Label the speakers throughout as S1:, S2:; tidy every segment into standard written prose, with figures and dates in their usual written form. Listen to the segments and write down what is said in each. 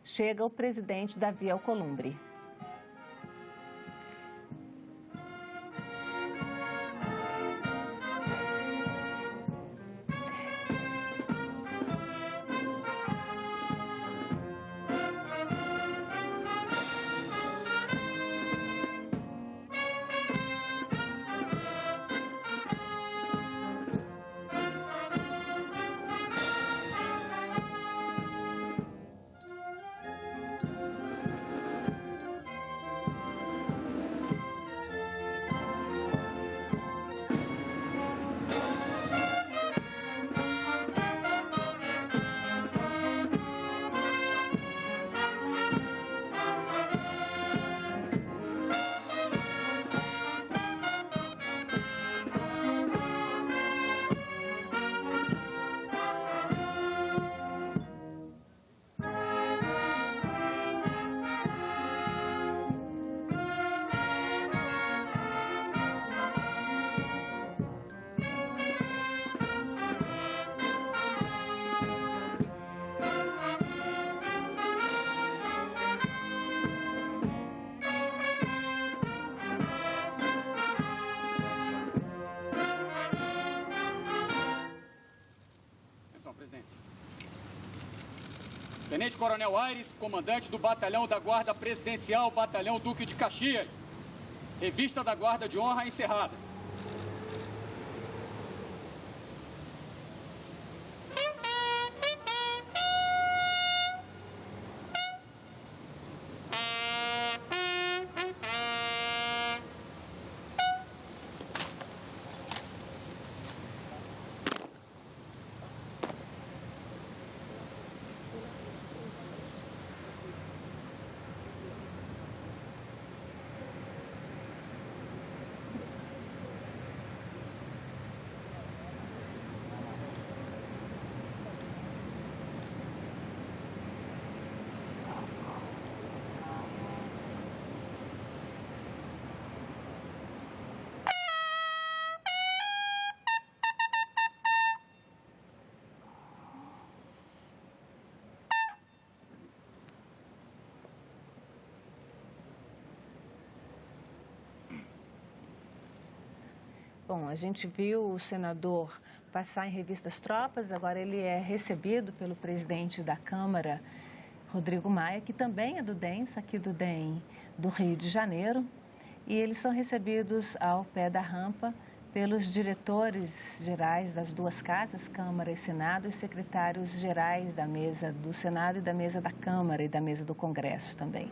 S1: chega o presidente Davi Alcolumbre.
S2: Tenente Coronel Aires, comandante do Batalhão da Guarda Presidencial, Batalhão Duque de Caxias. Revista da Guarda de Honra encerrada.
S1: Bom, a gente viu o senador passar em revista as tropas, agora ele é recebido pelo presidente da Câmara, Rodrigo Maia, que também é do DEM, só que do DEM do Rio de Janeiro, e eles são recebidos ao pé da rampa pelos diretores gerais das duas casas, Câmara e Senado, e secretários gerais da mesa do Senado e da mesa da Câmara e da mesa do Congresso também.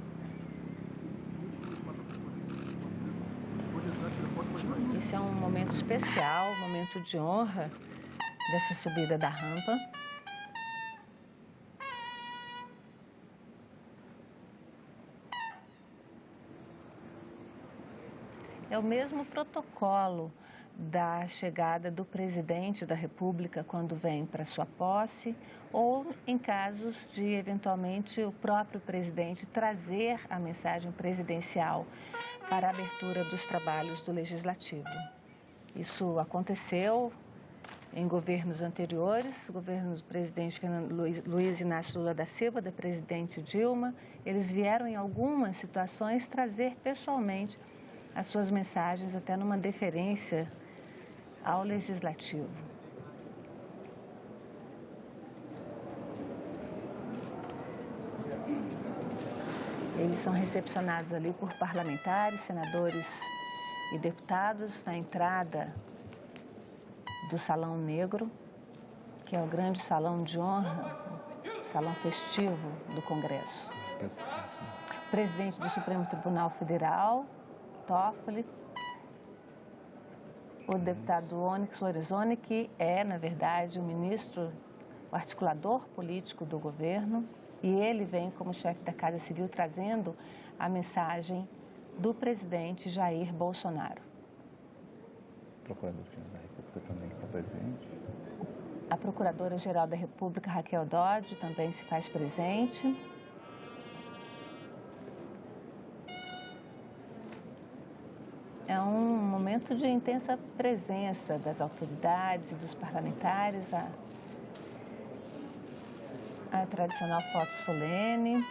S1: Esse é um momento especial, um momento de honra dessa subida da rampa. É o mesmo protocolo da chegada do presidente da República quando vem para sua posse ou em casos de, eventualmente, o próprio presidente trazer a mensagem presidencial para a abertura dos trabalhos do Legislativo. Isso aconteceu em governos anteriores, o governo do presidente Luiz Inácio Lula da Silva, da presidente Dilma. Eles vieram em algumas situações trazer pessoalmente as suas mensagens, até numa deferência ao Legislativo. Eles são recepcionados ali por parlamentares, senadores e deputados na entrada do Salão Negro, que é o grande salão de honra, salão festivo do Congresso. O presidente do Supremo Tribunal Federal, Toffoli, o deputado Onyx Lorenzoni, que é, na verdade, o ministro, o articulador político do governo, e ele vem como chefe da Casa Civil trazendo a mensagem do presidente Jair Bolsonaro.
S3: A Procuradora-Geral da República também está presente.
S1: A Procuradora-Geral da República, Raquel Dodge, também se faz presente. É um momento de intensa presença das autoridades e dos parlamentares. A tradicional foto solene.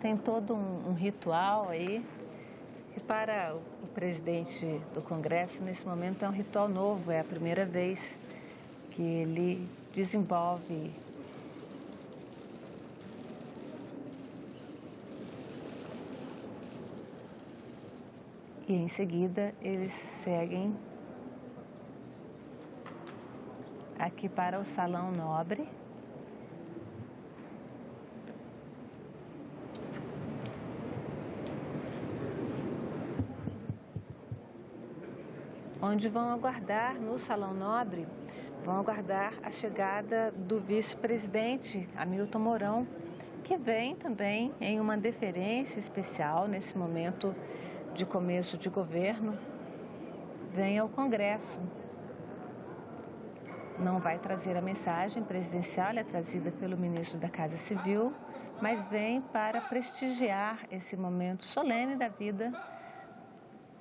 S1: Tem todo um ritual aí, que para o presidente do Congresso, nesse momento, é um ritual novo, é a primeira vez que ele desenvolve e, em seguida, eles seguem aqui para o Salão Nobre. Onde vão aguardar, no Salão Nobre, vão aguardar a chegada do vice-presidente, Hamilton Mourão, que vem também em uma deferência especial nesse momento de começo de governo, vem ao Congresso. Não vai trazer a mensagem presidencial, ela é trazida pelo ministro da Casa Civil, mas vem para prestigiar esse momento solene da vida.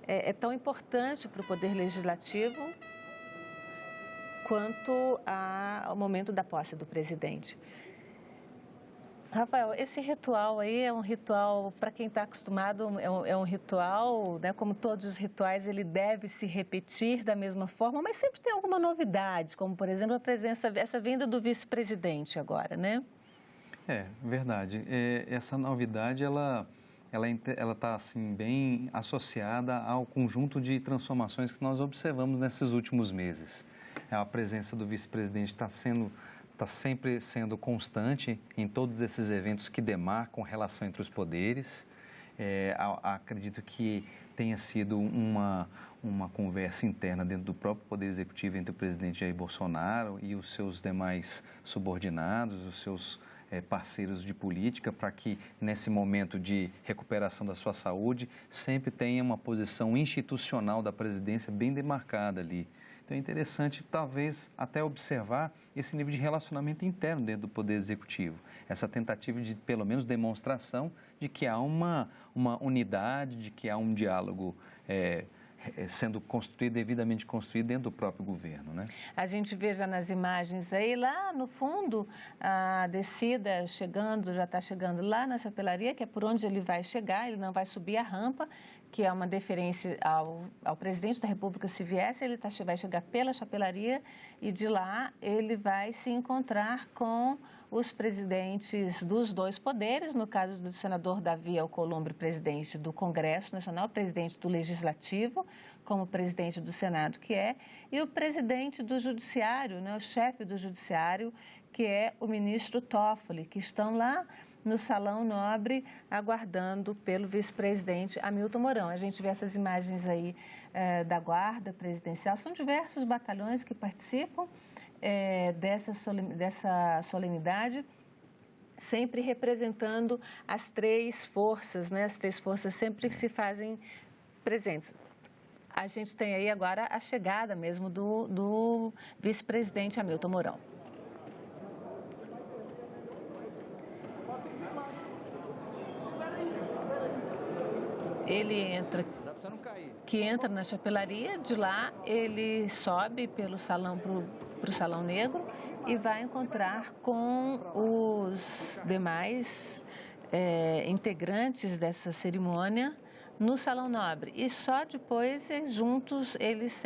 S1: É tão importante para o Poder Legislativo quanto ao momento da posse do presidente. Rafael, esse ritual aí é um ritual, para quem está acostumado, é um ritual, né, como todos os rituais, ele deve se repetir da mesma forma, mas sempre tem alguma novidade, como, por exemplo, a presença, essa vinda do vice-presidente agora, né?
S4: É, verdade. Essa novidade, ela está assim, bem associada ao conjunto de transformações que nós observamos nesses últimos meses. A presença do vice-presidente está sempre sendo constante em todos esses eventos que demarcam relação entre os poderes. Acredito que tenha sido uma conversa interna dentro do próprio Poder Executivo entre o presidente Jair Bolsonaro e os seus demais subordinados, os seus parceiros de política, para que nesse momento de recuperação da sua saúde sempre tenha uma posição institucional da presidência bem demarcada ali. Então é interessante talvez até observar esse nível de relacionamento interno dentro do Poder Executivo, essa tentativa de pelo menos demonstração de que há uma unidade, de que há um diálogo sendo construído, devidamente construído dentro do próprio governo, né?
S1: A gente vê já nas imagens aí, lá no fundo, a descida chegando, já está chegando lá na chapelaria, que é por onde ele vai chegar, ele não vai subir a rampa, que é uma deferência ao presidente da República. Se viesse, ele vai chegar pela chapelaria e de lá ele vai se encontrar com os presidentes dos dois poderes, no caso do senador Davi Alcolumbre, presidente do Congresso Nacional, presidente do Legislativo, como presidente do Senado, que é, e o presidente do Judiciário, né, o chefe do Judiciário, que é o ministro Toffoli, que estão lá no Salão Nobre, aguardando pelo vice-presidente Hamilton Mourão. A gente vê essas imagens aí da Guarda Presidencial, são diversos batalhões que participam dessa solenidade, sempre representando as três forças, né? As três forças sempre se fazem presentes. A gente tem aí agora a chegada mesmo do vice-presidente Hamilton Mourão. Ele entra na chapelaria, de lá ele sobe pelo salão para o Salão Negro e vai encontrar com os demais integrantes dessa cerimônia no Salão Nobre. E só depois, juntos, eles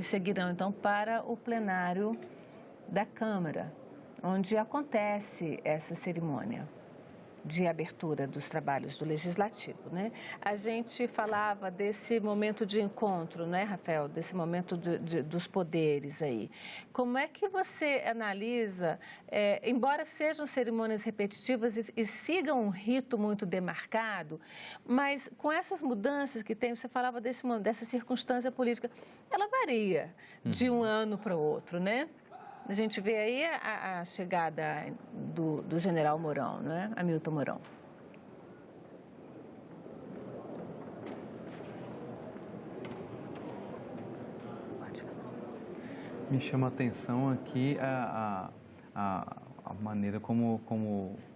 S1: seguirão então para o plenário da Câmara, onde acontece essa cerimônia de abertura dos trabalhos do Legislativo, né? A gente falava desse momento de encontro, né, Rafael? Desse momento dos poderes aí. Como é que você analisa, embora sejam cerimônias repetitivas e sigam um rito muito demarcado, mas com essas mudanças que tem, você falava dessa circunstância política, ela varia de um ano para o outro, né? A gente vê aí a chegada do general Mourão, né? Hamilton Mourão.
S4: Me chama a atenção aqui a a maneira como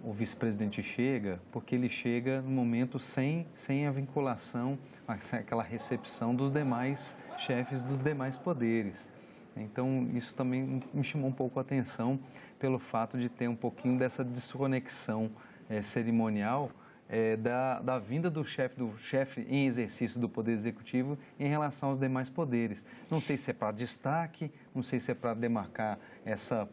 S4: o vice-presidente chega, porque ele chega no momento sem a vinculação, aquela recepção dos demais chefes dos demais poderes. Então, isso também me chamou um pouco a atenção pelo fato de ter um pouquinho dessa desconexão cerimonial da vinda do chefe em exercício do Poder Executivo em relação aos demais poderes. Não sei se é para destaque, não sei se é para demarcar essa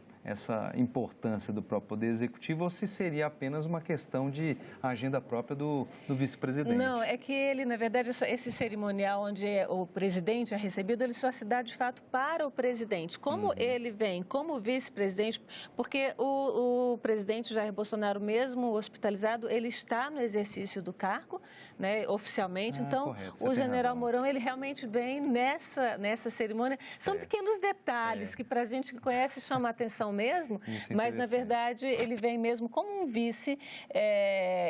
S4: importância do próprio Poder Executivo ou se seria apenas uma questão de agenda própria do vice-presidente.
S1: Não, é que ele, na verdade, esse cerimonial onde o presidente é recebido, ele só se dá de fato para o presidente. Como ele vem como vice-presidente, porque o presidente Jair Bolsonaro, mesmo hospitalizado, ele está no exercício do cargo, né, oficialmente. Então,
S4: correto,
S1: o general Mourão, ele realmente vem nessa cerimônia. São pequenos detalhes que, para a gente que conhece, chama a atenção mesmo, mas na verdade ele vem mesmo como um vice,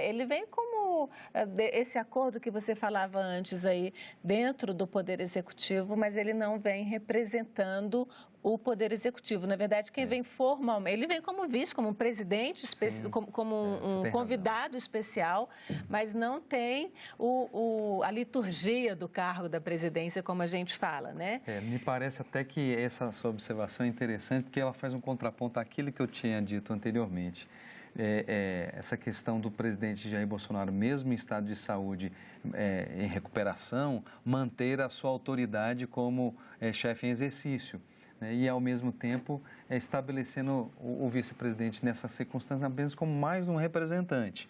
S1: ele vem como esse acordo que você falava antes aí dentro do Poder Executivo, mas ele não vem representando o Poder Executivo. Na verdade, quem vem formalmente, ele vem como vice, como um presidente, como um convidado especial, mas não tem a liturgia do cargo da presidência, como a gente fala, né?
S4: Me parece até que essa sua observação é interessante, porque ela faz um contraponto àquilo que eu tinha dito anteriormente. Essa questão do presidente Jair Bolsonaro, mesmo em estado de saúde, em recuperação, manter a sua autoridade como chefe em exercício. E, ao mesmo tempo, estabelecendo o vice-presidente nessa circunstância apenas como mais um representante.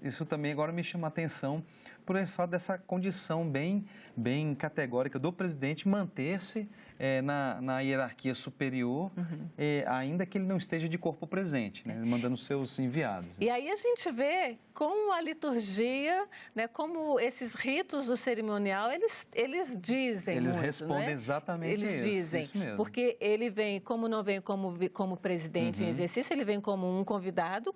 S4: Isso também agora me chama a atenção por fato dessa condição bem categórica do presidente manter-se na hierarquia superior, ainda que ele não esteja de corpo presente, né, mandando seus enviados.
S1: E aí a gente vê como a liturgia, né, como esses ritos do cerimonial, eles dizem
S4: Eles
S1: muito,
S4: respondem
S1: né?
S4: exatamente
S1: eles dizem,
S4: isso mesmo.
S1: porque ele vem, como não vem como presidente em exercício, ele vem como um convidado,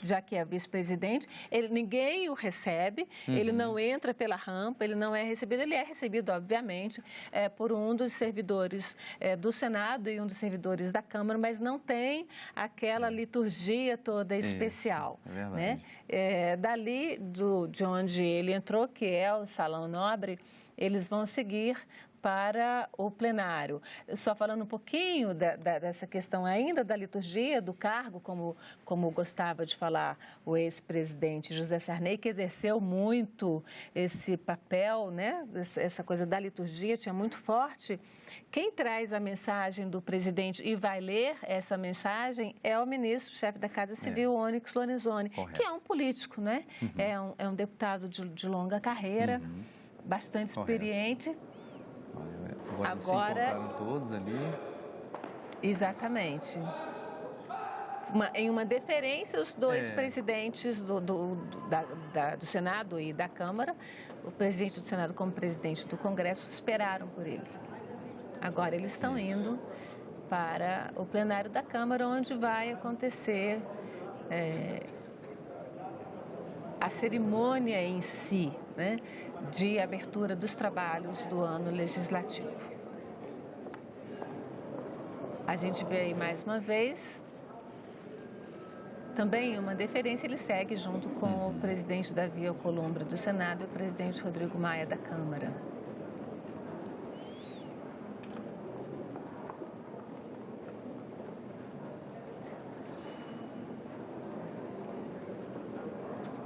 S1: já que é vice-presidente, ninguém o recebe, ele não entra pela rampa, ele não é recebido, ele é recebido, obviamente, por um dos servidores do Senado e um dos servidores da Câmara, mas não tem aquela liturgia toda especial.
S4: É verdade.
S1: Né? Dali de onde ele entrou, que é o Salão Nobre, eles vão seguir para o plenário. Só falando um pouquinho dessa questão ainda da liturgia, do cargo, como gostava de falar o ex-presidente José Sarney, que exerceu muito esse papel, né? Essa coisa da liturgia, tinha muito forte. Quem traz a mensagem do presidente e vai ler essa mensagem é o ministro, chefe da Casa Civil, Onyx Lorenzoni, que é um político, né? É um deputado de longa carreira, bastante experiente.
S4: Agora se encontraram todos ali.
S1: Exatamente. Em uma deferência, os dois presidentes do Senado e da Câmara, o presidente do Senado como presidente do Congresso, esperaram por ele. Agora eles estão indo para o plenário da Câmara, onde vai acontecer a cerimônia em si, né, de abertura dos trabalhos do ano legislativo. A gente vê aí mais uma vez, também uma deferência, ele segue junto com o presidente Davi Alcolumbre do Senado e o presidente Rodrigo Maia da Câmara.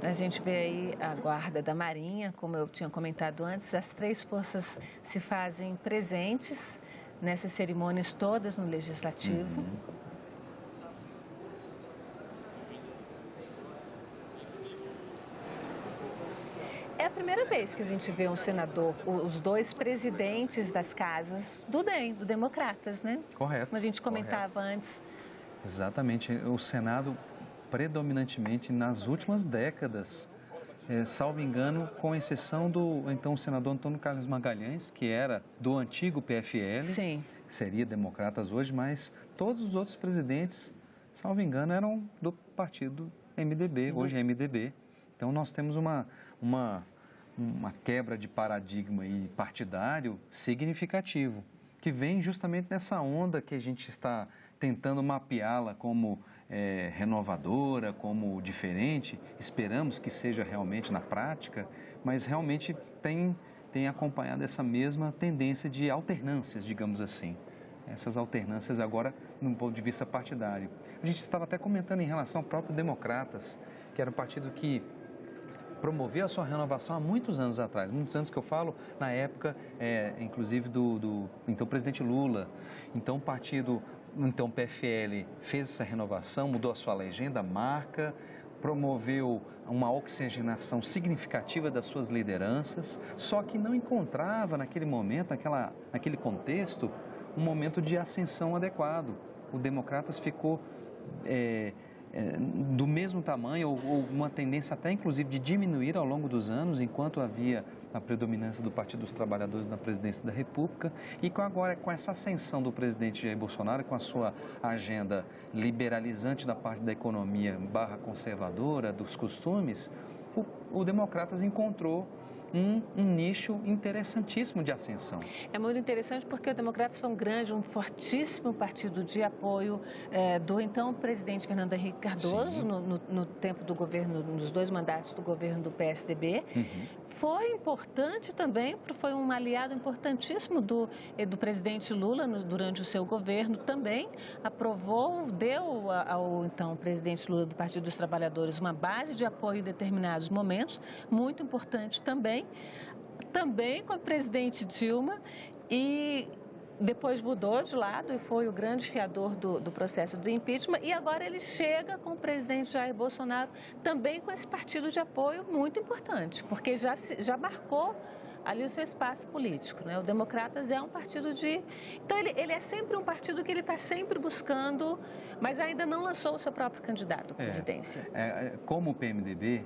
S1: A gente vê aí a guarda da Marinha, como eu tinha comentado antes, as três forças se fazem presentes nessas cerimônias todas no Legislativo. É a primeira vez que a gente vê um senador, os dois presidentes das casas do DEM, do Democratas, né?
S4: Correto.
S1: Como a gente comentava antes.
S4: Exatamente. O Senado, predominantemente nas últimas décadas, salvo engano, com exceção do então senador Antônio Carlos Magalhães, que era do antigo PFL,
S1: Sim.
S4: que seria Democratas hoje, mas todos os outros presidentes, salvo engano, eram do partido MDB, hoje é MDB. Então nós temos uma quebra de paradigma aí partidário significativo, que vem justamente nessa onda que a gente está tentando mapeá-la como renovadora, como diferente. Esperamos que seja realmente na prática, mas realmente tem acompanhado essa mesma tendência de alternâncias, digamos assim. Essas alternâncias agora, num ponto de vista partidário. A gente estava até comentando em relação ao próprio Democratas, que era um partido que promoveu a sua renovação há muitos anos atrás, muitos anos que eu falo, na época, inclusive, do então presidente Lula. Então, o partido, então PFL, fez essa renovação, mudou a sua legenda, a marca, promoveu uma oxigenação significativa das suas lideranças, só que não encontrava naquele momento, naquele contexto, um momento de ascensão adequado. O Democratas ficou do mesmo tamanho ou uma tendência até inclusive de diminuir ao longo dos anos, enquanto havia a predominância do Partido dos Trabalhadores na presidência da República, e agora com essa ascensão do presidente Jair Bolsonaro, com a sua agenda liberalizante da parte da economia / conservadora, dos costumes, o Democratas encontrou um nicho interessantíssimo de ascensão.
S1: É muito interessante porque o Democratas foi um fortíssimo partido de apoio do então presidente Fernando Henrique Cardoso no tempo do governo, nos 2 mandatos do governo do PSDB. Foi importante também, foi um aliado importantíssimo do presidente Lula durante o seu governo também. Deu ao então presidente Lula do Partido dos Trabalhadores uma base de apoio em determinados momentos, muito importante também com a presidente Dilma, e depois mudou de lado e foi o grande fiador do processo do impeachment, e agora ele chega com o presidente Jair Bolsonaro também com esse partido de apoio muito importante, porque já marcou ali o seu espaço político, né? O Democratas é um partido Então, ele é sempre um partido que ele está sempre buscando, mas ainda não lançou o seu próprio candidato à presidência.
S4: Como o PMDB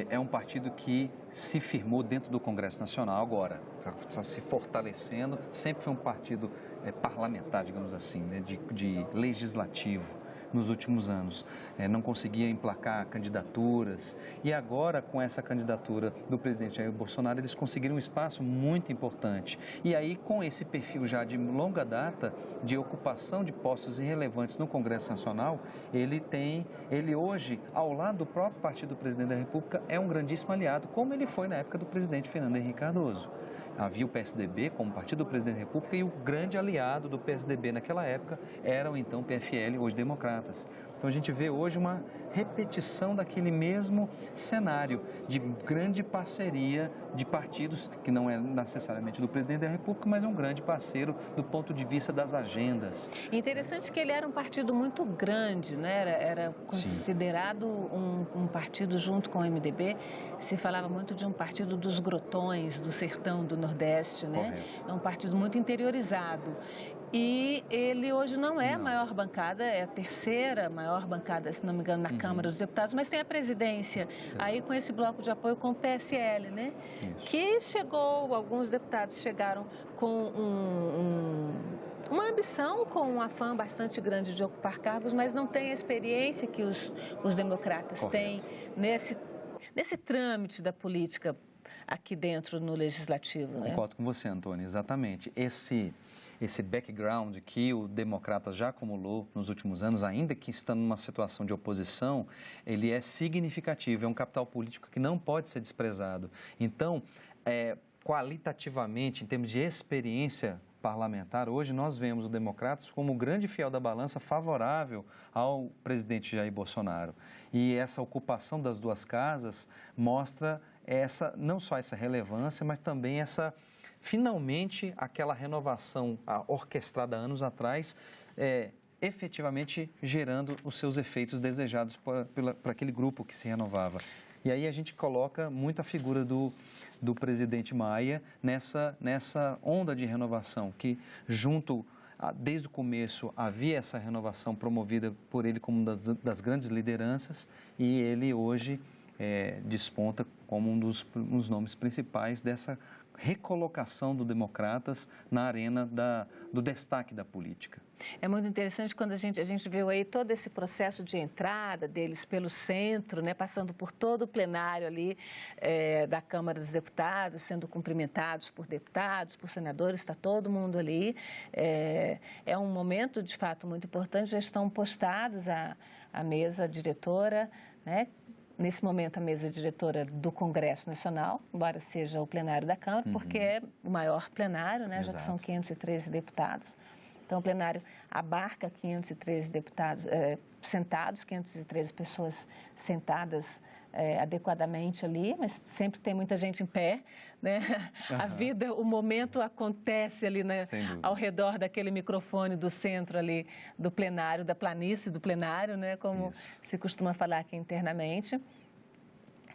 S4: é um partido que se firmou dentro do Congresso Nacional agora, está se fortalecendo, sempre foi um partido parlamentar, digamos assim, né? de legislativo nos últimos anos. Não conseguia emplacar candidaturas, e agora, com essa candidatura do presidente Jair Bolsonaro, eles conseguiram um espaço muito importante. E aí, com esse perfil já de longa data de ocupação de postos irrelevantes no Congresso Nacional, ele hoje, ao lado do próprio partido do presidente da República, é um grandíssimo aliado, como ele foi na época do presidente Fernando Henrique Cardoso. Havia o PSDB como partido do presidente da República, e o grande aliado do PSDB naquela época era o então PFL, hoje Democratas. Então a gente vê hoje uma repetição daquele mesmo cenário de grande parceria de partidos, que não é necessariamente do presidente da República, mas é um grande parceiro do ponto de vista das agendas.
S1: Interessante que ele era um partido muito grande, né? Era considerado um partido junto com o MDB, se falava muito de um partido dos grotões, do sertão do Nordeste, né? Correto. É um partido muito interiorizado. E ele hoje não é a maior bancada, é a 3ª maior bancada, se não me engano, na Câmara dos Deputados, mas tem a presidência, aí com esse bloco de apoio com o PSL, né? Isso. Que alguns deputados chegaram com uma ambição, com um afã bastante grande de ocupar cargos, mas não tem a experiência que os democratas têm nesse trâmite da política aqui dentro no Legislativo.
S4: Concordo com você, Antônio, exatamente. Esse background que o Democrata já acumulou nos últimos anos, ainda que estando numa situação de oposição, ele é significativo, é um capital político que não pode ser desprezado. Então, qualitativamente, em termos de experiência parlamentar, hoje nós vemos o Democratas como o grande fiel da balança favorável ao presidente Jair Bolsonaro. E essa ocupação das 2 casas mostra não só essa relevância, mas também finalmente, aquela renovação orquestrada anos atrás, efetivamente gerando os seus efeitos desejados para aquele grupo que se renovava. E aí a gente coloca muito a figura do presidente Maia nessa onda de renovação, que desde o começo havia essa renovação promovida por ele como das grandes lideranças, e ele hoje desponta como um dos nomes principais dessa recolocação do Democratas na arena do destaque da política.
S1: É muito interessante quando a gente viu aí todo esse processo de entrada deles pelo centro, né, passando por todo o plenário ali da Câmara dos Deputados, sendo cumprimentados por deputados, por senadores, está todo mundo ali. É um momento, de fato, muito importante, já estão postados a mesa diretora, né? Nesse momento, a mesa diretora do Congresso Nacional, embora seja o plenário da Câmara, porque é o maior plenário, né, já que são 513 deputados. Então, o plenário abarca 513 deputados sentados, 513 pessoas sentadas adequadamente ali, mas sempre tem muita gente em pé, né? A vida, o momento acontece ali, né, ao redor daquele microfone do centro ali do plenário, da planície do plenário, né, como se costuma falar aqui internamente,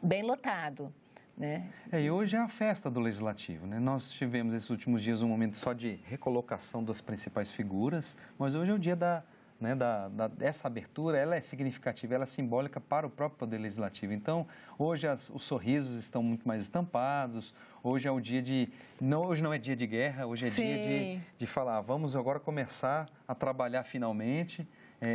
S1: bem lotado. Né?
S4: E hoje é a festa do Legislativo, né? Nós tivemos esses últimos dias um momento só de recolocação das principais figuras, mas hoje é o dia dessa abertura, ela é significativa, ela é simbólica para o próprio Poder Legislativo. Então, hoje os sorrisos estão muito mais estampados, hoje é o dia hoje não é dia de guerra, hoje é dia de falar, vamos agora começar a trabalhar finalmente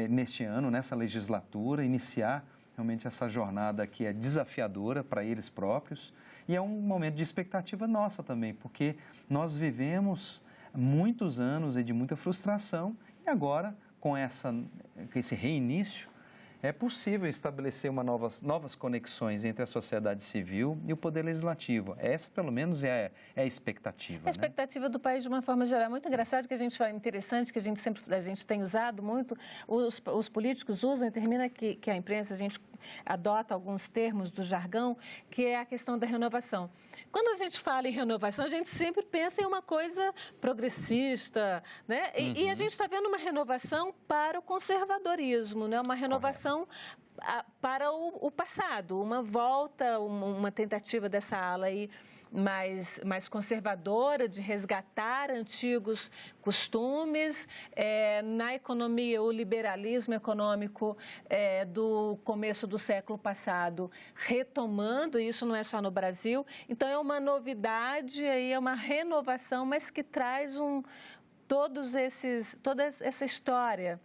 S4: neste ano, nessa legislatura, iniciar realmente essa jornada que é desafiadora para eles próprios e é um momento de expectativa nossa também, porque nós vivemos muitos anos de muita frustração e agora, com esse reinício, é possível estabelecer novas conexões entre a sociedade civil e o Poder Legislativo. Essa, pelo menos, é a expectativa.
S1: A expectativa do país, de uma forma geral, é muito engraçado, que a gente fala interessante, que a gente tem usado muito, os políticos usam e termina que a imprensa, a gente adota alguns termos do jargão, que é a questão da renovação. Quando a gente fala em renovação, a gente sempre pensa em uma coisa progressista, né? E a gente está vendo uma renovação para o conservadorismo, né? Uma renovação para o passado, uma volta, uma tentativa dessa ala aí mais conservadora, de resgatar antigos costumes. Na economia, o liberalismo econômico do começo do século passado, retomando, isso não é só no Brasil. Então, é uma novidade, aí é uma renovação, mas que traz toda essa história.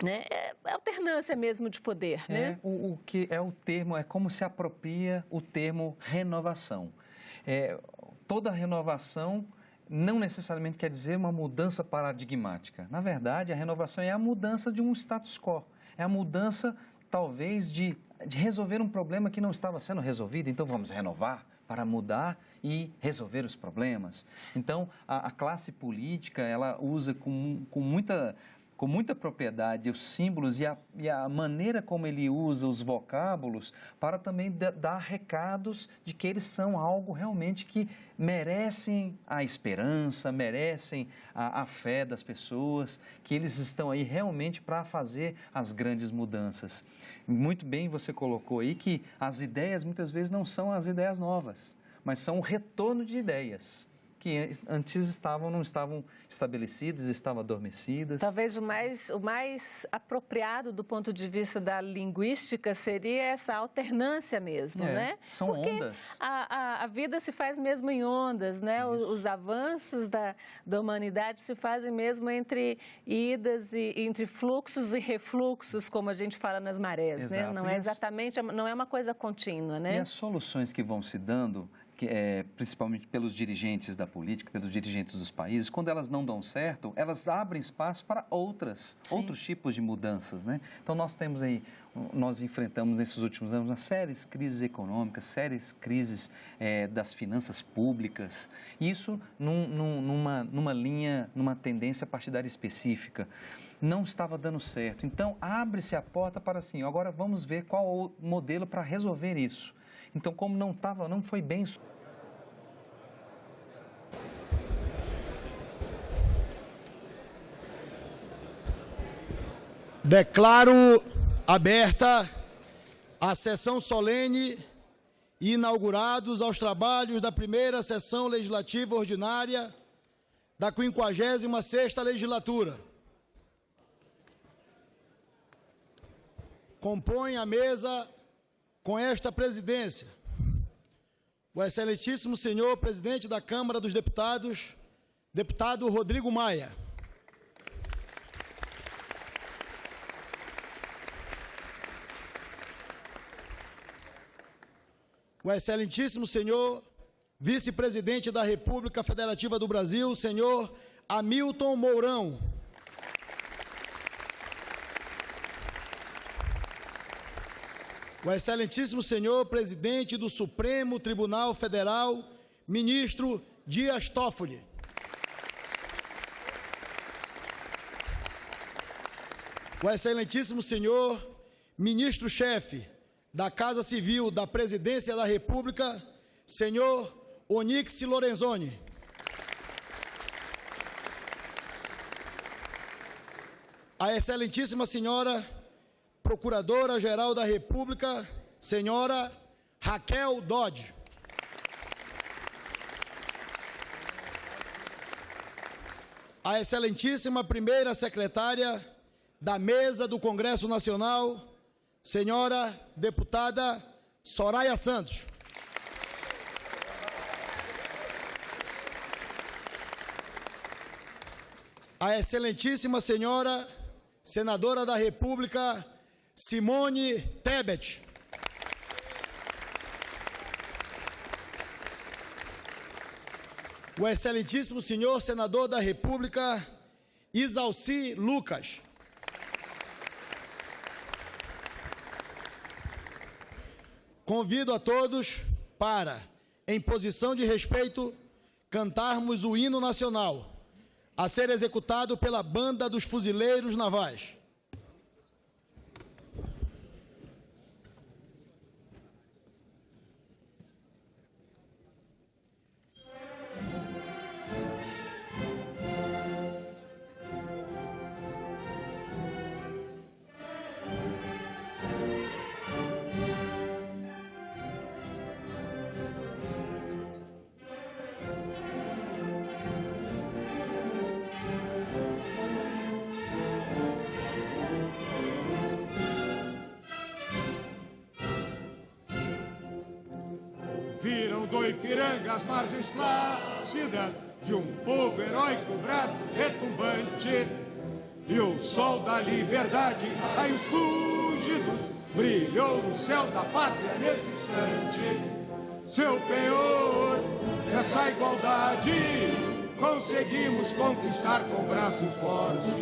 S1: Né? É alternância mesmo de poder, né?
S4: O que é o termo, é como se apropria o termo renovação. Toda renovação não necessariamente quer dizer uma mudança paradigmática. Na verdade, a renovação é a mudança de um status quo. É a mudança, talvez, de resolver um problema que não estava sendo resolvido. Então, vamos renovar para mudar e resolver os problemas. Então, a classe política, ela usa com muita propriedade os símbolos e a maneira como ele usa os vocábulos para também dar recados de que eles são algo realmente que merecem a esperança, merecem a fé das pessoas, que eles estão aí realmente para fazer as grandes mudanças. Muito bem você colocou aí que as ideias muitas vezes não são as ideias novas, mas são o retorno de ideias que antes não estavam estabelecidas, estavam adormecidas.
S1: Talvez o mais apropriado do ponto de vista da linguística seria essa alternância mesmo, né?
S4: São
S1: porque
S4: ondas.
S1: A vida se faz mesmo em ondas, né? Os avanços da humanidade se fazem mesmo entre idas e entre fluxos e refluxos, como a gente fala nas marés, né? Não é exatamente, não é uma coisa contínua, né?
S4: E as soluções que vão se dando, principalmente pelos dirigentes da política, pelos dirigentes dos países, quando elas não dão certo, elas abrem espaço para outros tipos de mudanças, né? Então, nós enfrentamos nesses últimos anos uma série de crises econômicas, sérias crises das finanças públicas, isso numa linha, numa tendência partidária específica. Não estava dando certo. Então, abre-se a porta para assim, agora vamos ver qual o modelo para resolver isso. Então, como não foi bem...
S5: Declaro aberta a sessão solene e inaugurados aos trabalhos da primeira sessão legislativa ordinária da 56ª legislatura. Compõe a mesa com esta presidência o excelentíssimo senhor presidente da Câmara dos Deputados, deputado Rodrigo Maia. o excelentíssimo senhor vice-presidente da República Federativa do Brasil, senhor Hamilton Mourão. O excelentíssimo senhor presidente do Supremo Tribunal Federal, ministro Dias Toffoli. O excelentíssimo senhor ministro-chefe da Casa Civil da Presidência da República, senhor Onyx Lorenzoni. A excelentíssima senhora Procuradora-Geral da República, senhora Raquel Dodge. A excelentíssima primeira secretária da Mesa do Congresso Nacional, senhora deputada Soraya Santos. A excelentíssima senhora senadora da República, Simone Tebet. O excelentíssimo senhor senador da República, Isalci Lucas. Convido a todos para, em posição de respeito, cantarmos o hino nacional, a ser executado pela Banda dos Fuzileiros Navais.
S6: Viram do Ipiranga as margens flácidas de um povo heróico, brado, retumbante. E o sol da liberdade, raios fúlgidos, brilhou no céu da pátria nesse instante. Seu penhor, essa igualdade, conseguimos conquistar com braços fortes.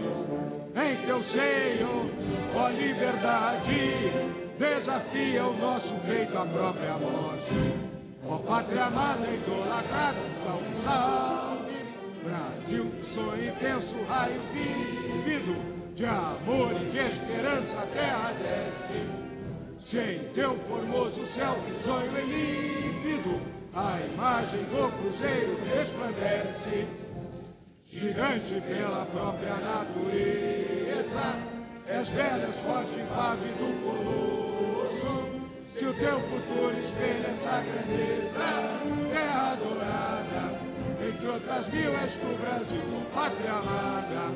S6: Em teu seio, ó liberdade, desafia o nosso peito à própria morte. Ó pátria amada, idolatrada, salve, salve. Brasil, sonho intenso, raio vívido, de amor e de esperança a terra desce. Se em teu formoso céu, sonho é límpido, a imagem do cruzeiro resplandece. Gigante pela própria natureza, és bela, és forte, pávido colosso. Se o teu futuro espelha essa grandeza, terra dourada, entre outras mil és tu, Brasil, pátria amada.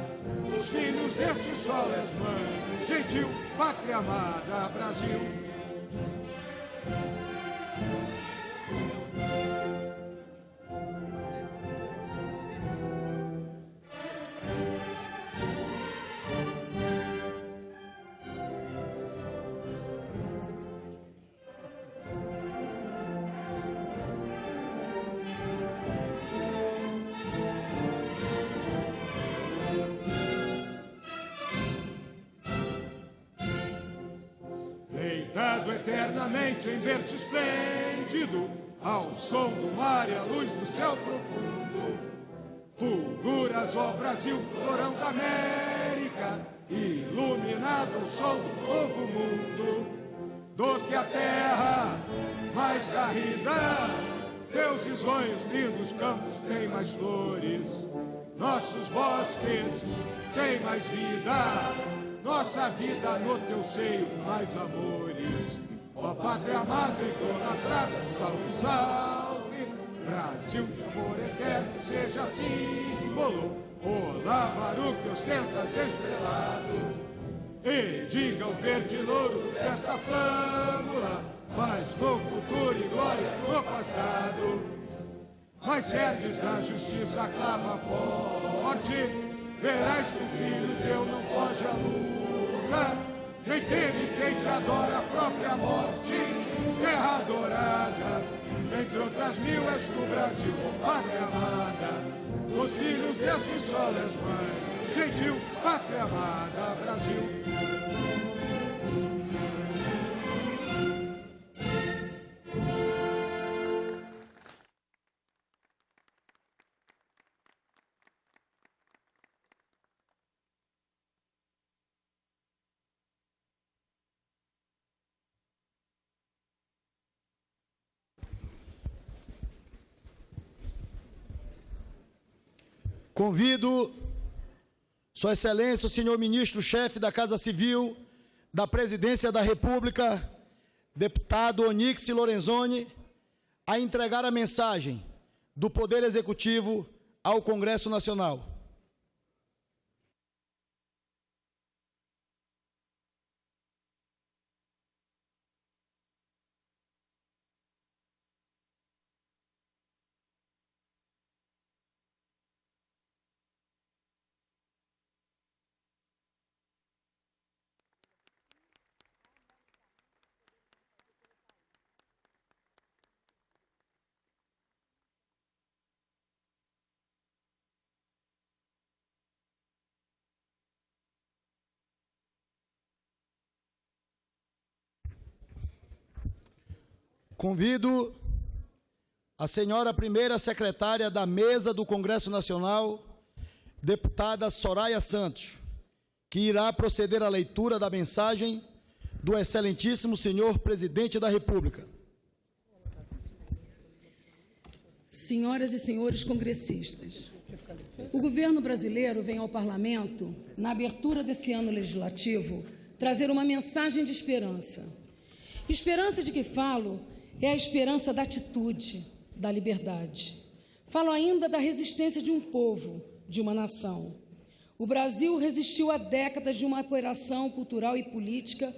S6: Os filhos desse sol és mãe, gentil, pátria amada, Brasil. Deitado eternamente em berço esplêndido, ao som do mar e à luz do céu profundo, fulguras, ó Brasil, florão da América, iluminado ao sol do novo mundo. Do que a terra mais garrida, seus risonhos lindos campos têm mais flores, nossos bosques têm mais vida, nossa vida no teu seio mais amores. Ó pátria amada, idolatrada, salve, salve. Brasil de amor eterno, seja símbolo. Olá, Baruque, ostentas estrelado. E diga o verde louro desta flâmula, mas no futuro e glória no passado. Mas serves da justiça, clama forte, verás que o filho teu não foge à luta. Quem teme, quem te adora a própria morte, terra adorada, entre outras mil és do Brasil, pátria amada, os filhos desse sol és mãe, gentil, pátria amada, Brasil.
S5: Convido Sua Excelência, o senhor ministro-chefe da Casa Civil da Presidência da República, deputado Onyx Lorenzoni, a entregar a mensagem do Poder Executivo ao Congresso Nacional. Convido a senhora primeira secretária da Mesa do Congresso Nacional, deputada Soraya Santos, que irá proceder à leitura da mensagem do excelentíssimo senhor Presidente da República.
S7: Senhoras e senhores congressistas, o governo brasileiro vem ao Parlamento, na abertura desse ano legislativo, trazer uma mensagem de esperança. Esperança de que falo é a esperança da atitude, da liberdade. Falo ainda da resistência de um povo, de uma nação. O Brasil resistiu há décadas de uma operação cultural e política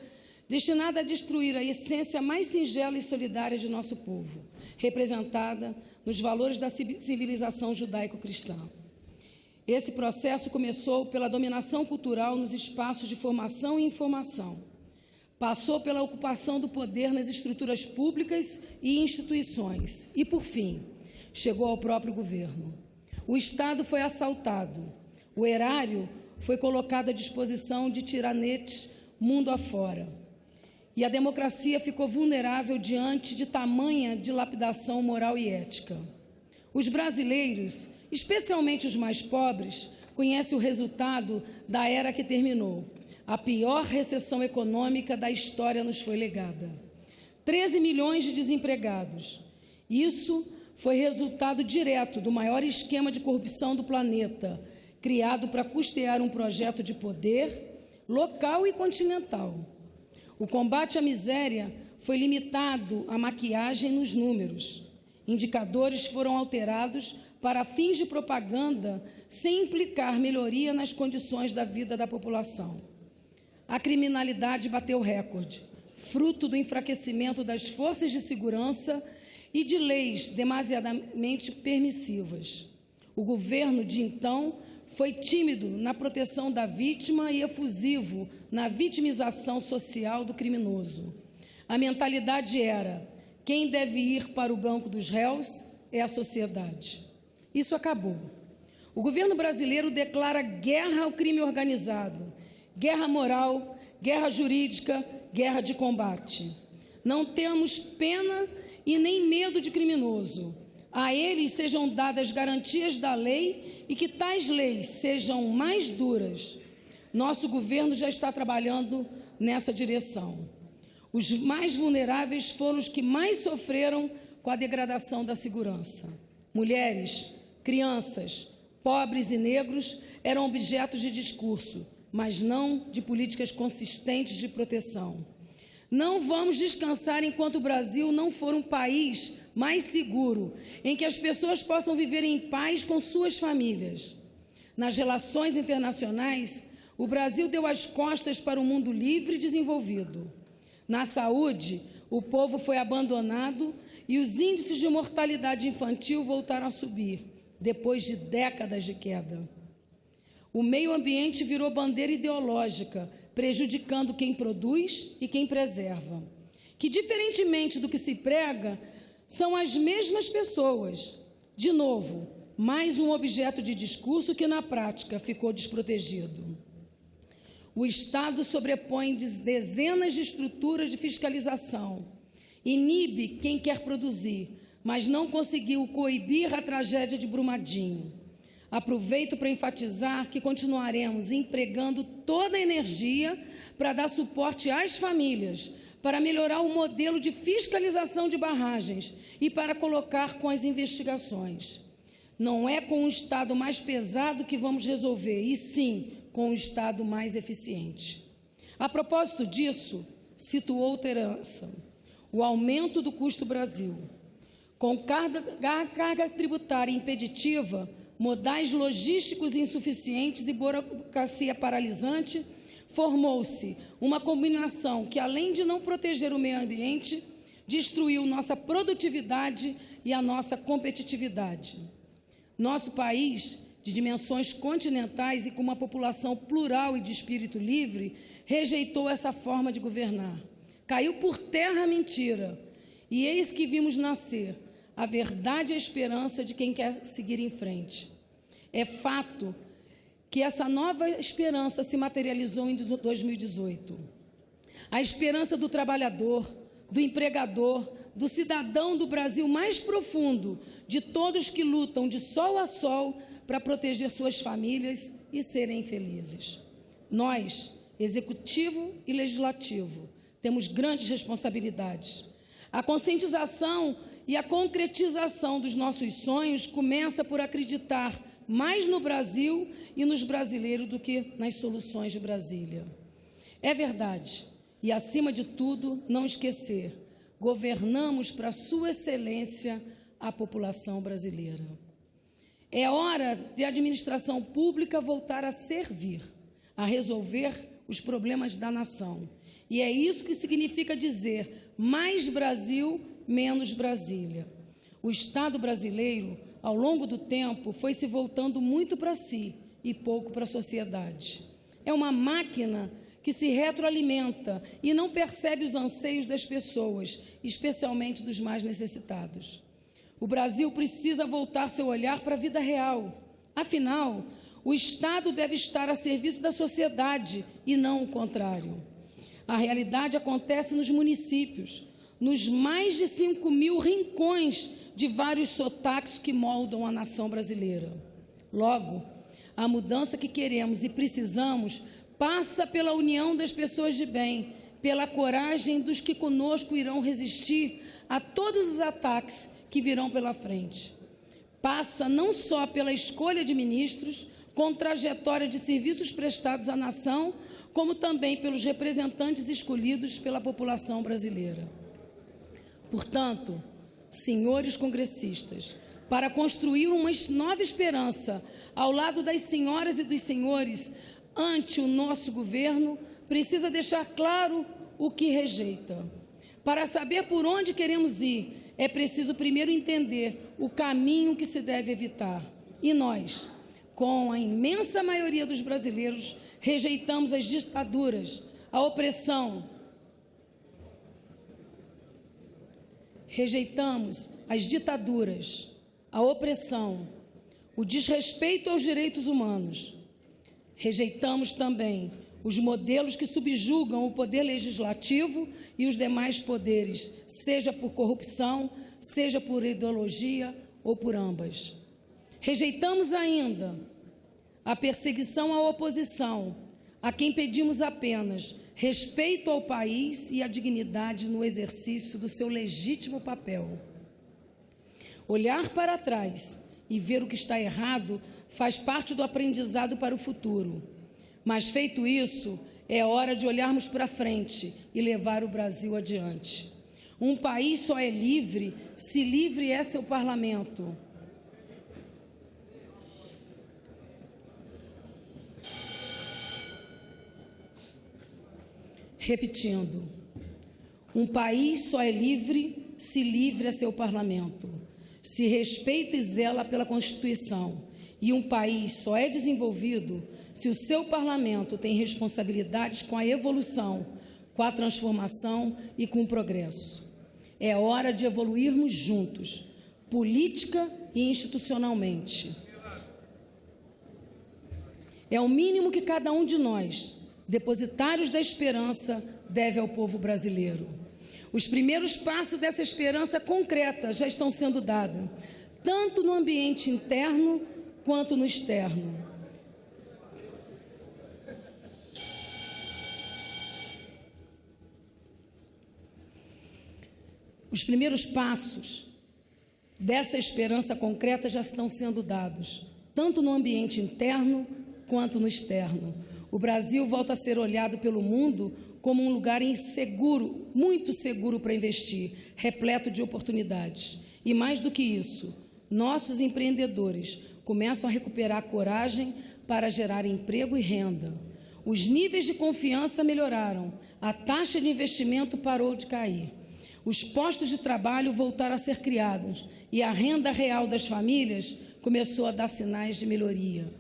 S7: destinada a destruir a essência mais singela e solidária de nosso povo, representada nos valores da civilização judaico-cristã. Esse processo começou pela dominação cultural nos espaços de formação e informação. Passou pela ocupação do poder nas estruturas públicas e instituições. E, por fim, chegou ao próprio governo. O Estado foi assaltado. O erário foi colocado à disposição de tiranetes mundo afora. E a democracia ficou vulnerável diante de tamanha dilapidação moral e ética. Os brasileiros, especialmente os mais pobres, conhecem o resultado da era que terminou. A pior recessão econômica da história nos foi legada. 13 milhões de desempregados. Isso foi resultado direto do maior esquema de corrupção do planeta, criado para custear um projeto de poder local e continental. O combate à miséria foi limitado à maquiagem nos números. Indicadores foram alterados para fins de propaganda, sem implicar melhoria nas condições da vida da população. A criminalidade bateu recorde, fruto do enfraquecimento das forças de segurança e de leis demasiadamente permissivas. O governo de então foi tímido na proteção da vítima e efusivo na vitimização social do criminoso. A mentalidade era: quem deve ir para o banco dos réus é a sociedade. Isso acabou. O governo brasileiro declara guerra ao crime organizado, guerra moral, guerra jurídica, guerra de combate. Não temos pena e nem medo de criminoso. A eles sejam dadas garantias da lei e que tais leis sejam mais duras. Nosso governo já está trabalhando nessa direção. Os mais vulneráveis foram os que mais sofreram com a degradação da segurança. Mulheres, crianças, pobres e negros eram objetos de discurso, mas não de políticas consistentes de proteção. Não vamos descansar enquanto o Brasil não for um país mais seguro, em que as pessoas possam viver em paz com suas famílias. Nas relações internacionais, o Brasil deu as costas para um mundo livre e desenvolvido. Na saúde, o povo foi abandonado e os índices de mortalidade infantil voltaram a subir, depois de décadas de queda. O meio ambiente virou bandeira ideológica, prejudicando quem produz e quem preserva. que, diferentemente do que se prega, são as mesmas pessoas. De novo, mais um objeto de discurso que, na prática, ficou desprotegido. O Estado sobrepõe dezenas de estruturas de fiscalização, inibe quem quer produzir, mas não conseguiu coibir a tragédia de Brumadinho. Aproveito para enfatizar que continuaremos empregando toda a energia para dar suporte às famílias, para melhorar o modelo de fiscalização de barragens e para colocar com as investigações. Não é com um Estado mais pesado que vamos resolver, e sim com um Estado mais eficiente. A propósito disso, cito outra herança: o aumento do custo Brasil. Com carga tributária impeditiva, modais logísticos insuficientes e burocracia paralisante, formou-se uma combinação que, além de não proteger o meio ambiente, destruiu nossa produtividade e a nossa competitividade. Nosso país, de dimensões continentais e com uma população plural e de espírito livre, rejeitou essa forma de governar. Caiu por terra a mentira, e eis que vimos nascer a verdade e a esperança de quem quer seguir em frente. É fato que essa nova esperança se materializou em 2018. A esperança do trabalhador, do empregador, do cidadão do Brasil mais profundo, de todos que lutam de sol a sol para proteger suas famílias e serem felizes. Nós, Executivo e Legislativo, temos grandes responsabilidades. A conscientização e a concretização dos nossos sonhos começa por acreditar mais no Brasil e nos brasileiros do que nas soluções de Brasília. É verdade, e acima de tudo, não esquecer, governamos para Sua Excelência a população brasileira. É hora de a administração pública voltar a servir, a resolver os problemas da nação. E é isso que significa dizer mais Brasil, menos Brasília. O Estado brasileiro, ao longo do tempo, foi se voltando muito para si e pouco para a sociedade. É uma máquina que se retroalimenta e não percebe os anseios das pessoas, especialmente dos mais necessitados. O Brasil precisa voltar seu olhar para a vida real. Afinal, o Estado deve estar a serviço da sociedade e não o contrário. A realidade acontece nos municípios, nos mais de 5.000 rincões de vários sotaques que moldam a nação brasileira. Logo, a mudança que queremos e precisamos passa pela união das pessoas de bem, pela coragem dos que conosco irão resistir a todos os ataques que virão pela frente. Passa não só pela escolha de ministros, com trajetória de serviços prestados à nação, como também pelos representantes escolhidos pela população brasileira. Portanto, senhores congressistas, para construir uma nova esperança ao lado das senhoras e dos senhores ante o nosso governo, precisa deixar claro o que rejeita. Para saber por onde queremos ir, é preciso primeiro entender o caminho que se deve evitar. E nós, com a imensa maioria dos brasileiros, rejeitamos as ditaduras, a opressão. Rejeitamos as ditaduras, a opressão, o desrespeito aos direitos humanos. Rejeitamos também os modelos que subjugam o poder legislativo e os demais poderes, seja por corrupção, seja por ideologia ou por ambas. Rejeitamos ainda a perseguição à oposição, a quem pedimos apenas respeito ao país e a dignidade no exercício do seu legítimo papel. Olhar para trás e ver o que está errado faz parte do aprendizado para o futuro. Mas, feito isso, é hora de olharmos para frente e levar o Brasil adiante. Um país só é livre se livre é seu parlamento. Repetindo, um país só é livre se livre é seu parlamento, se respeita e zela pela Constituição. E um país só é desenvolvido se o seu parlamento tem responsabilidades com a evolução, com a transformação e com o progresso. É hora de evoluirmos juntos, política e institucionalmente. É o mínimo que cada um de nós, depositários da esperança, deve ao povo brasileiro. Os primeiros passos dessa esperança concreta já estão sendo dados, tanto no ambiente interno quanto no externo. Os primeiros passos dessa esperança concreta já estão sendo dados, tanto no ambiente interno quanto no externo. O Brasil volta a ser olhado pelo mundo como um lugar inseguro, muito seguro para investir, repleto de oportunidades. E mais do que isso, nossos empreendedores começam a recuperar a coragem para gerar emprego e renda. Os níveis de confiança melhoraram, a taxa de investimento parou de cair. Os postos de trabalho voltaram a ser criados e a renda real das famílias começou a dar sinais de melhoria.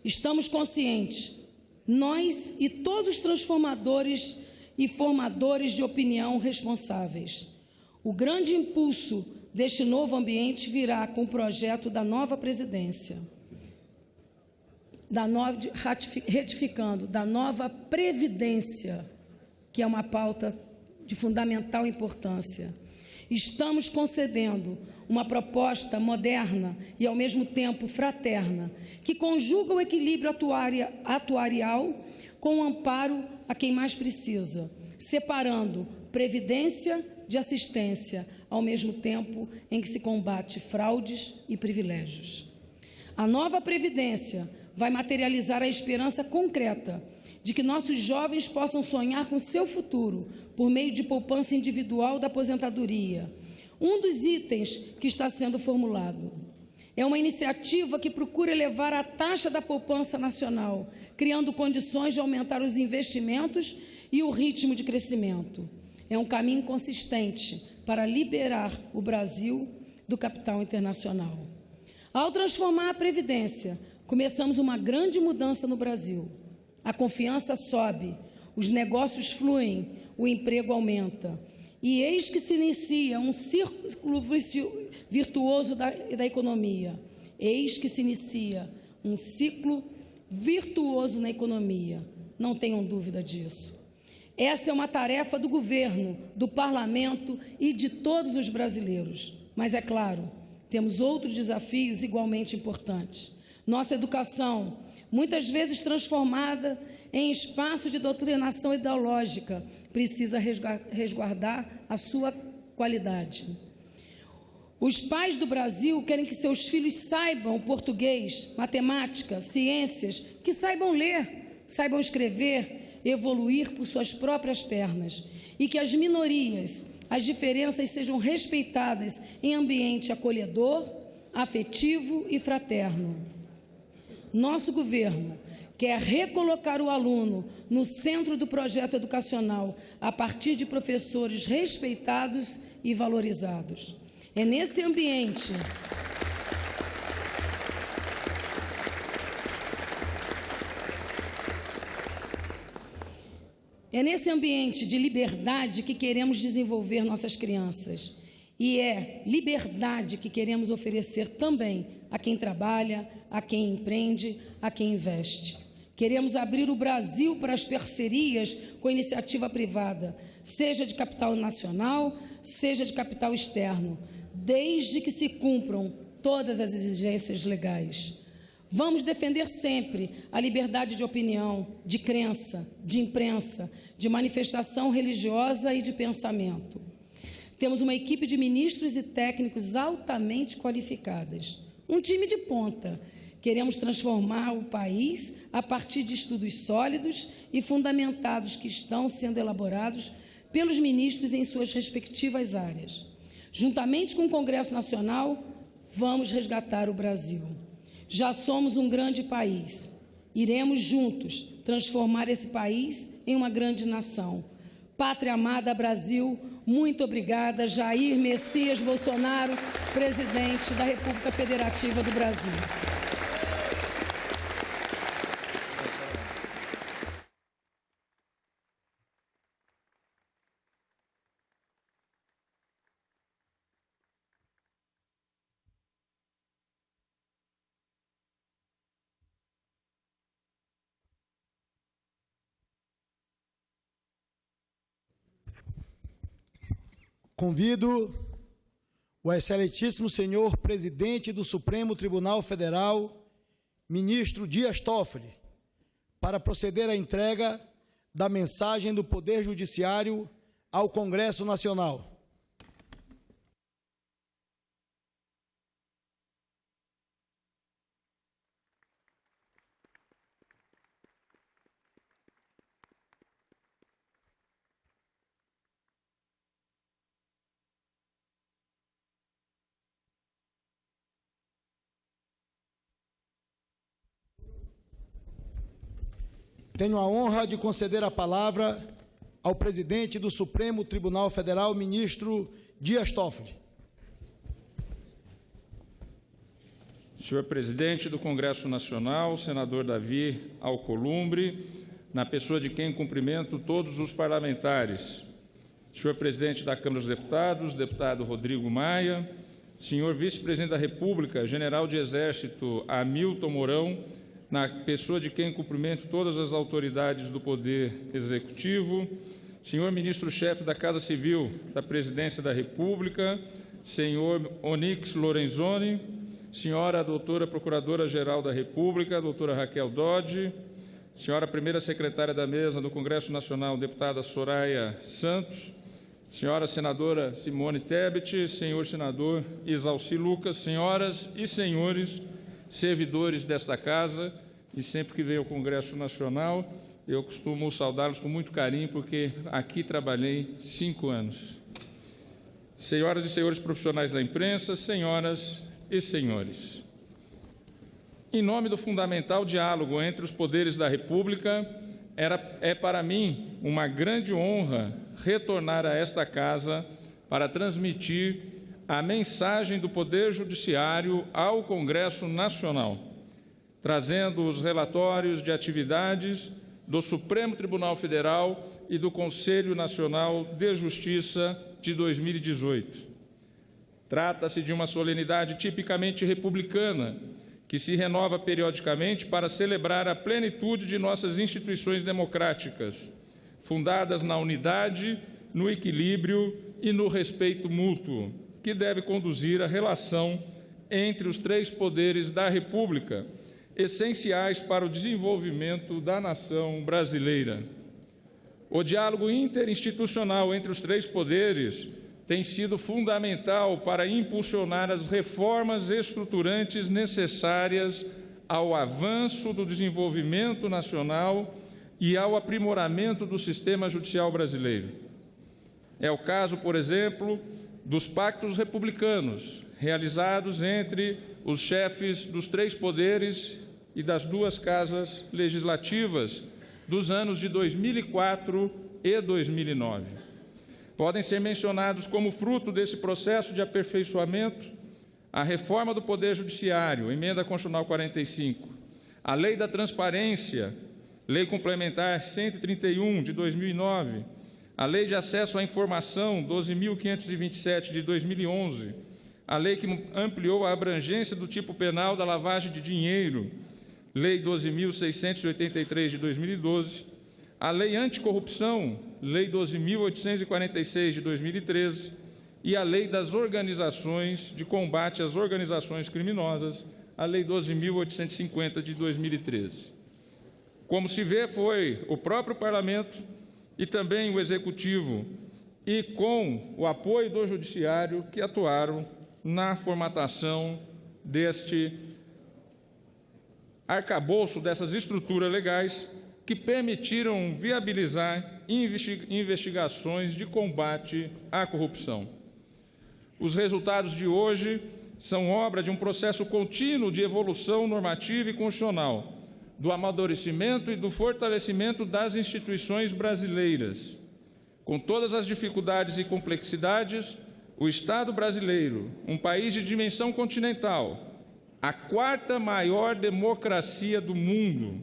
S7: Estamos conscientes, nós e todos os transformadores e formadores de opinião responsáveis. O grande impulso deste novo ambiente virá com o projeto da nova presidência, retificando, da nova previdência, que é uma pauta de fundamental importância. Estamos concedendo uma proposta moderna e, ao mesmo tempo, fraterna, que conjuga o equilíbrio atuarial com o amparo a quem mais precisa, separando previdência de assistência, ao mesmo tempo em que se combate fraudes e privilégios. A nova Previdência vai materializar a esperança concreta de que nossos jovens possam sonhar com seu futuro por meio de poupança individual da aposentadoria. Um dos itens que está sendo formulado é uma iniciativa que procura elevar a taxa da poupança nacional, criando condições de aumentar os investimentos e o ritmo de crescimento. É um caminho consistente para liberar o Brasil do capital internacional. Ao transformar a Previdência, começamos uma grande mudança no Brasil. A confiança sobe, os negócios fluem, o emprego aumenta. E eis que se inicia um círculo virtuoso da economia. Eis que se inicia um ciclo virtuoso na economia. Não tenham dúvida disso. Essa é uma tarefa do governo, do parlamento e de todos os brasileiros. Mas, é claro, temos outros desafios igualmente importantes. Nossa educação, muitas vezes transformada em espaço de doutrinação ideológica, precisa resguardar a sua qualidade. Os pais do Brasil querem que seus filhos saibam português, matemática, ciências, que saibam ler, saibam escrever, evoluir por suas próprias pernas e que as minorias, as diferenças sejam respeitadas em ambiente acolhedor, afetivo e fraterno. Nosso governo quer recolocar o aluno no centro do projeto educacional a partir de professores respeitados e valorizados. É nesse ambiente de liberdade que queremos desenvolver nossas crianças. E é liberdade que queremos oferecer também a quem trabalha, a quem empreende, a quem investe. Queremos abrir o Brasil para as parcerias com a iniciativa privada, seja de capital nacional, seja de capital externo, desde que se cumpram todas as exigências legais. Vamos defender sempre a liberdade de opinião, de crença, de imprensa, de manifestação religiosa e de pensamento. Temos uma equipe de ministros e técnicos altamente qualificadas, um time de ponta. Queremos transformar o país a partir de estudos sólidos e fundamentados que estão sendo elaborados pelos ministros em suas respectivas áreas. Juntamente com o Congresso Nacional, vamos resgatar o Brasil. Já somos um grande país. Iremos juntos transformar esse país em uma grande nação. Pátria amada Brasil, muito obrigada. Jair Messias Bolsonaro, presidente da República Federativa do Brasil.
S5: Convido o excelentíssimo senhor presidente do Supremo Tribunal Federal, ministro Dias Toffoli, para proceder à entrega da mensagem do Poder Judiciário ao Congresso Nacional. Tenho a honra de conceder a palavra ao presidente do Supremo Tribunal Federal, ministro Dias Toffoli.
S8: Senhor presidente do Congresso Nacional, senador Davi Alcolumbre, na pessoa de quem cumprimento todos os parlamentares. Senhor presidente da Câmara dos Deputados, deputado Rodrigo Maia, senhor vice-presidente da República, general de Exército Hamilton Mourão, na pessoa de quem cumprimento todas as autoridades do Poder Executivo, senhor ministro-chefe da Casa Civil da Presidência da República, senhor Onyx Lorenzoni, senhora doutora Procuradora-Geral da República, doutora Raquel Dodge, senhora primeira secretária da Mesa do Congresso Nacional, deputada Soraya Santos, senhora senadora Simone Tebet, senhor senador Isalci Lucas, senhoras e senhores servidores desta casa, e sempre que venho ao Congresso Nacional, eu costumo saudá-los com muito carinho, porque aqui trabalhei 5 anos. Senhoras e senhores profissionais da imprensa, senhoras e senhores, em nome do fundamental diálogo entre os poderes da República, é para mim uma grande honra retornar a esta casa para transmitir a mensagem do Poder Judiciário ao Congresso Nacional, trazendo os relatórios de atividades do Supremo Tribunal Federal e do Conselho Nacional de Justiça de 2018. Trata-se de uma solenidade tipicamente republicana, que se renova periodicamente para celebrar a plenitude de nossas instituições democráticas, fundadas na unidade, no equilíbrio e no respeito mútuo, que deve conduzir a relação entre os 3 poderes da República, essenciais para o desenvolvimento da nação brasileira. O diálogo interinstitucional entre os 3 poderes tem sido fundamental para impulsionar as reformas estruturantes necessárias ao avanço do desenvolvimento nacional e ao aprimoramento do sistema judicial brasileiro. É o caso, por exemplo, dos pactos republicanos, realizados entre os chefes dos 3 poderes e das 2 casas legislativas dos anos de 2004 e 2009. Podem ser mencionados como fruto desse processo de aperfeiçoamento a reforma do Poder Judiciário, Emenda Constitucional 45, a Lei da Transparência, Lei Complementar 131, de 2009, a Lei de Acesso à Informação 12.527, de 2011, a lei que ampliou a abrangência do tipo penal da lavagem de dinheiro, Lei 12.683, de 2012, a Lei Anticorrupção, Lei 12.846, de 2013, e a Lei das Organizações de Combate às Organizações Criminosas, a Lei 12.850, de 2013. Como se vê, foi o próprio Parlamento e também o Executivo, e com o apoio do Judiciário, que atuaram na formatação deste arcabouço, dessas estruturas legais, que permitiram viabilizar investigações de combate à corrupção. Os resultados de hoje são obra de um processo contínuo de evolução normativa e constitucional, do amadurecimento e do fortalecimento das instituições brasileiras. Com todas as dificuldades e complexidades, o Estado brasileiro, um país de dimensão continental, a 4ª maior democracia do mundo,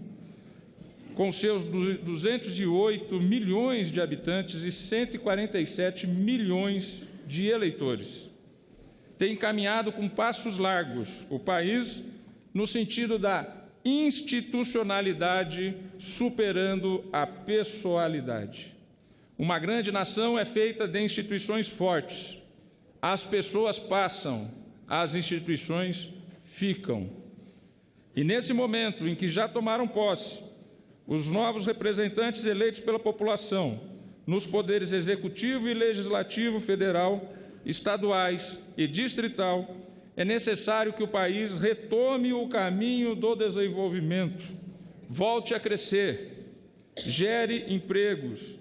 S8: com seus 208 milhões de habitantes e 147 milhões de eleitores, tem caminhado com passos largos o país no sentido da institucionalidade superando a pessoalidade. Uma grande nação é feita de instituições fortes. As pessoas passam, as instituições ficam. E nesse momento em que já tomaram posse, os novos representantes eleitos pela população, nos poderes executivo e legislativo federal, estaduais e distrital, é necessário que o país retome o caminho do desenvolvimento, volte a crescer, gere empregos,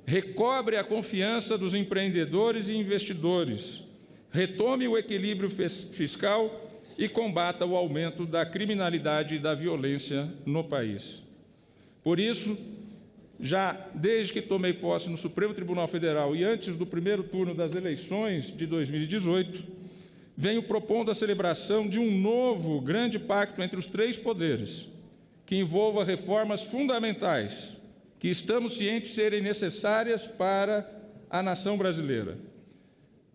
S8: recobre a confiança dos empreendedores e investidores, retome o equilíbrio fiscal e combata o aumento da criminalidade e da violência no país. Por isso, já desde que tomei posse no Supremo Tribunal Federal e antes do primeiro turno das eleições de 2018, venho propondo a celebração de um novo grande pacto entre os três poderes, que envolva reformas fundamentais, que estamos cientes de serem necessárias para a nação brasileira,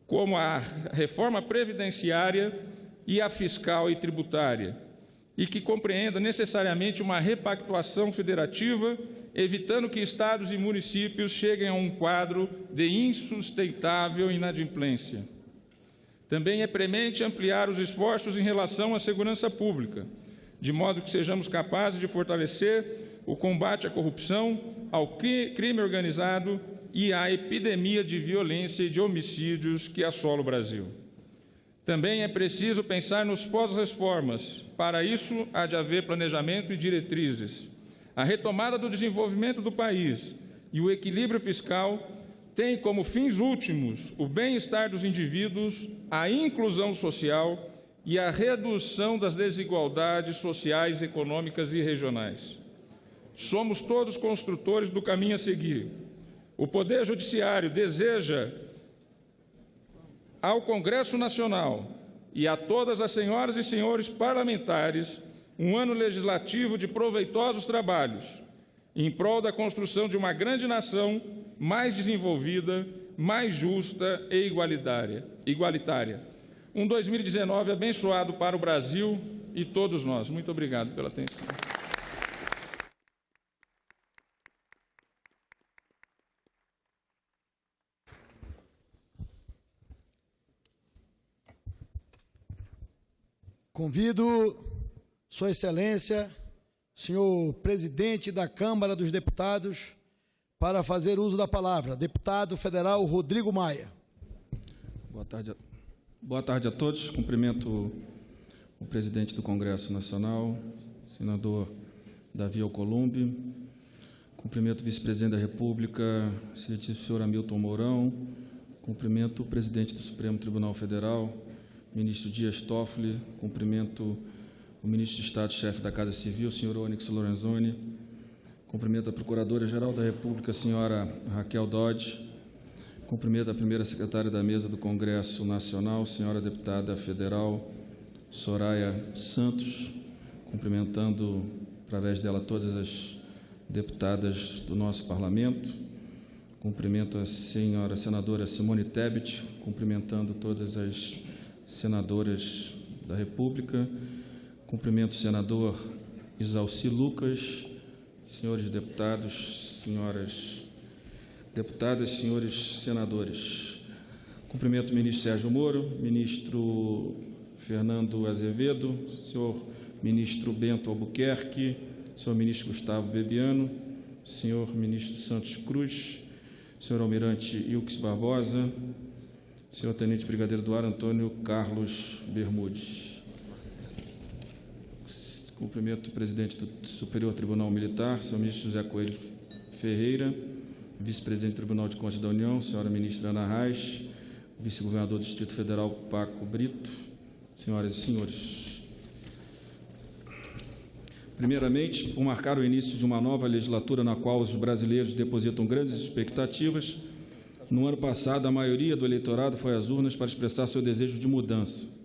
S8: como a reforma previdenciária e a fiscal e tributária, e que compreenda necessariamente uma repactuação federativa, evitando que estados e municípios cheguem a um quadro de insustentável inadimplência. Também é premente ampliar os esforços em relação à segurança pública, de modo que sejamos capazes de fortalecer o combate à corrupção, ao crime organizado e à epidemia de violência e de homicídios que assola o Brasil. Também é preciso pensar nos pós-reformas. Para isso, há de haver planejamento e diretrizes. A retomada do desenvolvimento do país e o equilíbrio fiscal têm como fins últimos o bem-estar dos indivíduos, a inclusão social e a redução das desigualdades sociais, econômicas e regionais. Somos todos construtores do caminho a seguir. O Poder Judiciário deseja ao Congresso Nacional e a todas as senhoras e senhores parlamentares um ano legislativo de proveitosos trabalhos em prol da construção de uma grande nação mais desenvolvida, mais justa e igualitária. Um 2019 abençoado para o Brasil e todos nós. Muito obrigado pela atenção.
S5: Convido Sua Excelência, senhor presidente da Câmara dos Deputados, para fazer uso da palavra. Deputado federal Rodrigo Maia.
S9: Boa tarde a todos. Cumprimento o presidente do Congresso Nacional, senador Davi Alcolumbre. Cumprimento o vice-presidente da República, senhor Hamilton Mourão. Cumprimento o presidente do Supremo Tribunal Federal, ministro Dias Toffoli. Cumprimento o ministro de Estado-chefe da Casa Civil, senhor Onyx Lorenzoni. Cumprimento a Procuradora-Geral da República, senhora Raquel Dodge. Cumprimento a primeira secretária da Mesa do Congresso Nacional, senhora deputada federal Soraya Santos. Cumprimentando, através dela, todas as deputadas do nosso parlamento. Cumprimento a senhora senadora Simone Tebet, cumprimentando todas as senadoras da República. Cumprimento o senador Isalci Lucas, senhores deputados, senhoras deputadas, senhores senadores. Cumprimento o ministro Sérgio Moro, ministro Fernando Azevedo, senhor ministro Bento Albuquerque, senhor ministro Gustavo Bebiano, senhor ministro Santos Cruz, senhor almirante Ilques Barbosa, senhor tenente brigadeiro do ar Antônio Carlos Bermudes. Cumprimento o presidente do Superior Tribunal Militar, senhor ministro José Coelho Ferreira, vice-presidente do Tribunal de Contas da União, senhora ministra Ana Reis, vice-governador do Distrito Federal Paco Brito, senhoras e senhores. Primeiramente, por marcar o início de uma nova legislatura na qual os brasileiros depositam grandes expectativas, no ano passado a maioria do eleitorado foi às urnas para expressar seu desejo de mudança.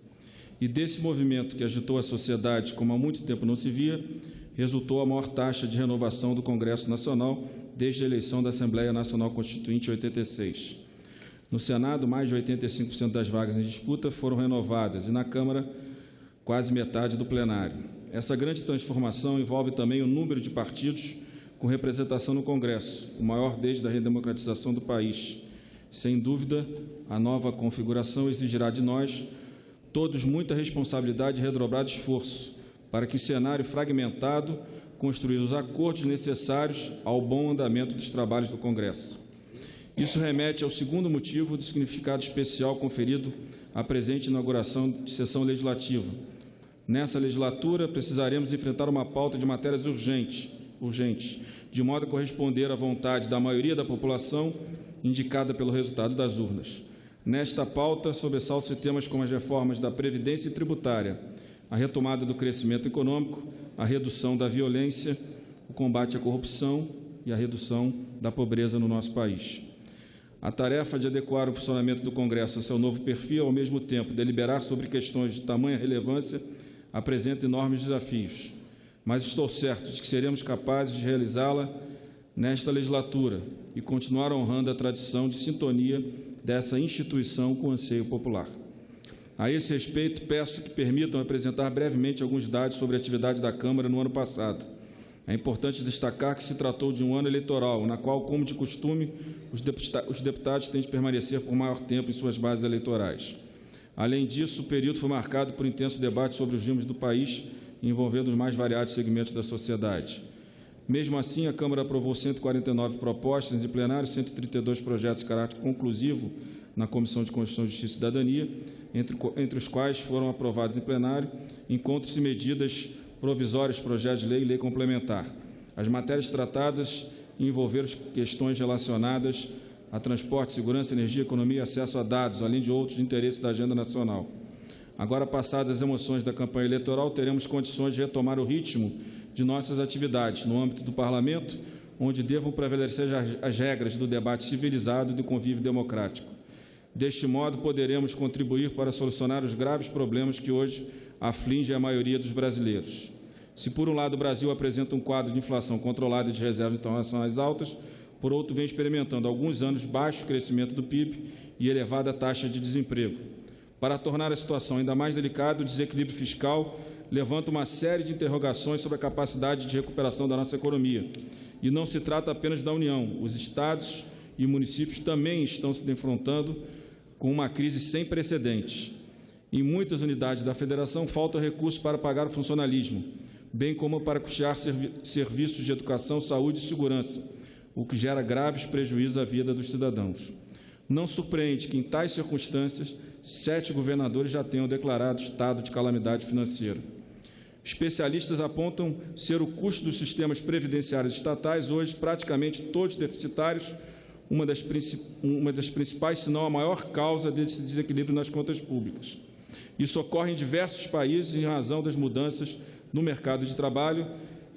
S9: E desse movimento que agitou a sociedade como há muito tempo não se via, resultou a maior taxa de renovação do Congresso Nacional desde a eleição da Assembleia Nacional Constituinte em 86. No Senado, mais de 85% das vagas em disputa foram renovadas e na Câmara, quase metade do plenário. Essa grande transformação envolve também o número de partidos com representação no Congresso, o maior desde a redemocratização do país. Sem dúvida, a nova configuração exigirá de nós todos muita responsabilidade e redobrado esforço para que, em cenário fragmentado, construir os acordos necessários ao bom andamento dos trabalhos do Congresso. Isso remete ao segundo motivo do significado especial conferido à presente inauguração de sessão legislativa. Nessa legislatura, precisaremos enfrentar uma pauta de matérias urgentes, de modo a corresponder à vontade da maioria da população indicada pelo resultado das urnas. Nesta pauta, sobressaltam-se temas como as reformas da Previdência e tributária, a retomada do crescimento econômico, a redução da violência, o combate à corrupção e a redução da pobreza no nosso país. A tarefa de adequar o funcionamento do Congresso ao seu novo perfil, ao mesmo tempo deliberar sobre questões de tamanha relevância, apresenta enormes desafios, mas estou certo de que seremos capazes de realizá-la nesta legislatura e continuar honrando a tradição de sintonia dessa instituição com o anseio popular. A esse respeito, peço que permitam apresentar brevemente alguns dados sobre a atividade da Câmara no ano passado. É importante destacar que se tratou de um ano eleitoral, na qual, como de costume, os deputados têm de permanecer por maior tempo em suas bases eleitorais. Além disso, o período foi marcado por intenso debate sobre os rumos do país, envolvendo os mais variados segmentos da sociedade. Mesmo assim, a Câmara aprovou 149 propostas em plenário, 132 projetos de caráter conclusivo na Comissão de Constituição, Justiça e Cidadania, entre os quais foram aprovados em plenário encontros e medidas provisórias, projetos de lei e lei complementar. As matérias tratadas envolveram questões relacionadas a transporte, segurança, energia, economia e acesso a dados, além de outros de interesse da agenda nacional. Agora, passadas as emoções da campanha eleitoral, teremos condições de retomar o ritmo de nossas atividades no âmbito do Parlamento, onde devam prevalecer as regras do debate civilizado e do convívio democrático. Deste modo, poderemos contribuir para solucionar os graves problemas que hoje afligem a maioria dos brasileiros. Se, por um lado, o Brasil apresenta um quadro de inflação controlada e de reservas internacionais altas, por outro, vem experimentando há alguns anos baixo crescimento do PIB e elevada taxa de desemprego. Para tornar a situação ainda mais delicada, o desequilíbrio fiscal levanta uma série de interrogações sobre a capacidade de recuperação da nossa economia. E não se trata apenas da União. Os estados e municípios também estão se defrontando com uma crise sem precedentes. Em muitas unidades da Federação, faltam recursos para pagar o funcionalismo, bem como para custear serviços de educação, saúde e segurança, o que gera graves prejuízos à vida dos cidadãos. Não surpreende que, em tais circunstâncias, 7 governadores já tenham declarado estado de calamidade financeira. Especialistas apontam ser o custo dos sistemas previdenciários estatais, hoje praticamente todos deficitários, uma das principais, se não a maior causa desse desequilíbrio nas contas públicas. Isso ocorre em diversos países em razão das mudanças no mercado de trabalho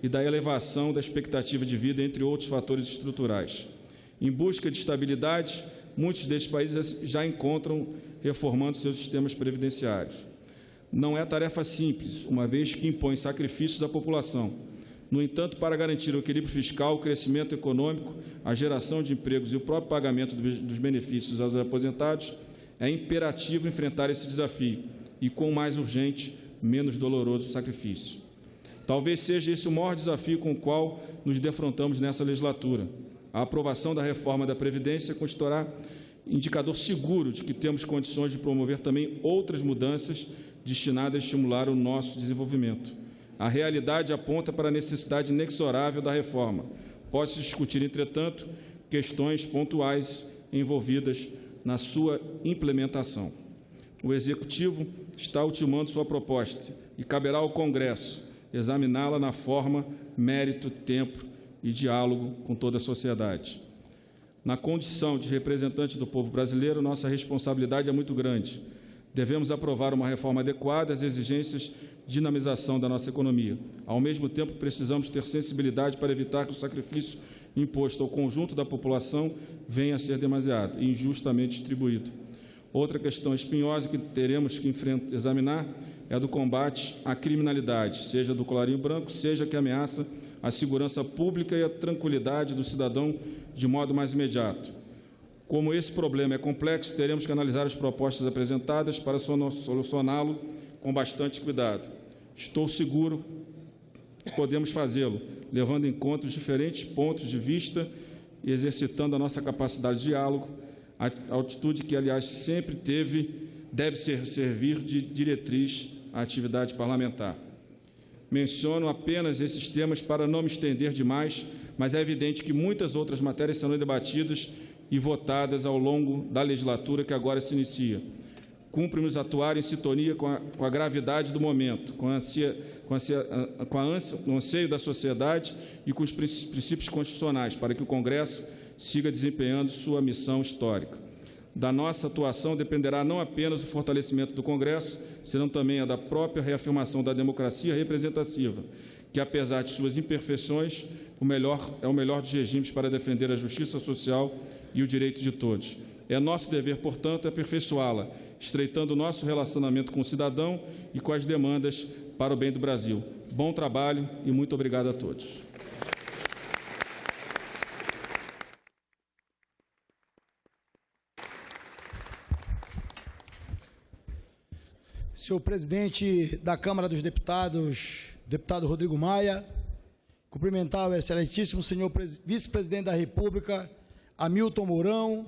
S9: e da elevação da expectativa de vida, entre outros fatores estruturais. Em busca de estabilidade, muitos destes países já encontram reformando seus sistemas previdenciários. Não é tarefa simples, uma vez que impõe sacrifícios à população. No entanto, para garantir o equilíbrio fiscal, o crescimento econômico, a geração de empregos e o próprio pagamento dos benefícios aos aposentados, é imperativo enfrentar esse desafio e, com mais urgente, menos doloroso sacrifício. Talvez seja esse o maior desafio com o qual nos defrontamos nessa legislatura. A aprovação da reforma da Previdência constituirá indicador seguro de que temos condições de promover também outras mudanças destinadas a estimular o nosso desenvolvimento. A realidade aponta para a necessidade inexorável da reforma. Pode-se discutir, entretanto, questões pontuais envolvidas na sua implementação. O Executivo está ultimando sua proposta e caberá ao Congresso examiná-la na forma, mérito, tempo e diálogo com toda a sociedade. Na condição de representante do povo brasileiro, nossa responsabilidade é muito grande. Devemos aprovar uma reforma adequada às exigências de dinamização da nossa economia. Ao mesmo tempo, precisamos ter sensibilidade para evitar que o sacrifício imposto ao conjunto da população venha a ser demasiado e injustamente distribuído. Outra questão espinhosa que teremos que examinar é a do combate à criminalidade, seja do colarinho branco, seja que ameaça a segurança pública e a tranquilidade do cidadão de modo mais imediato. Como esse problema é complexo, teremos que analisar as propostas apresentadas para solucioná-lo com bastante cuidado. Estou seguro que podemos fazê-lo, levando em conta os diferentes pontos de vista e exercitando a nossa capacidade de diálogo, a atitude que, aliás, sempre deve servir de diretriz à atividade parlamentar. Menciono apenas esses temas para não me estender demais, mas é evidente que muitas outras matérias serão debatidas e votadas ao longo da legislatura que agora se inicia. Cumpre-nos atuar em sintonia com a gravidade do momento, com o anseio da sociedade e com os princípios constitucionais, para que o Congresso siga desempenhando sua missão histórica. Da nossa atuação dependerá não apenas o fortalecimento do Congresso, senão também a da própria reafirmação da democracia representativa, que, apesar de suas imperfeições, é o melhor dos regimes para defender a justiça social e o direito de todos. É nosso dever, portanto, aperfeiçoá-la, estreitando o nosso relacionamento com o cidadão e com as demandas para o bem do Brasil. Bom trabalho e muito obrigado a todos.
S5: Senhor presidente da Câmara dos Deputados, deputado Rodrigo Maia, cumprimentar o excelentíssimo senhor vice-presidente da República, Hamilton Mourão,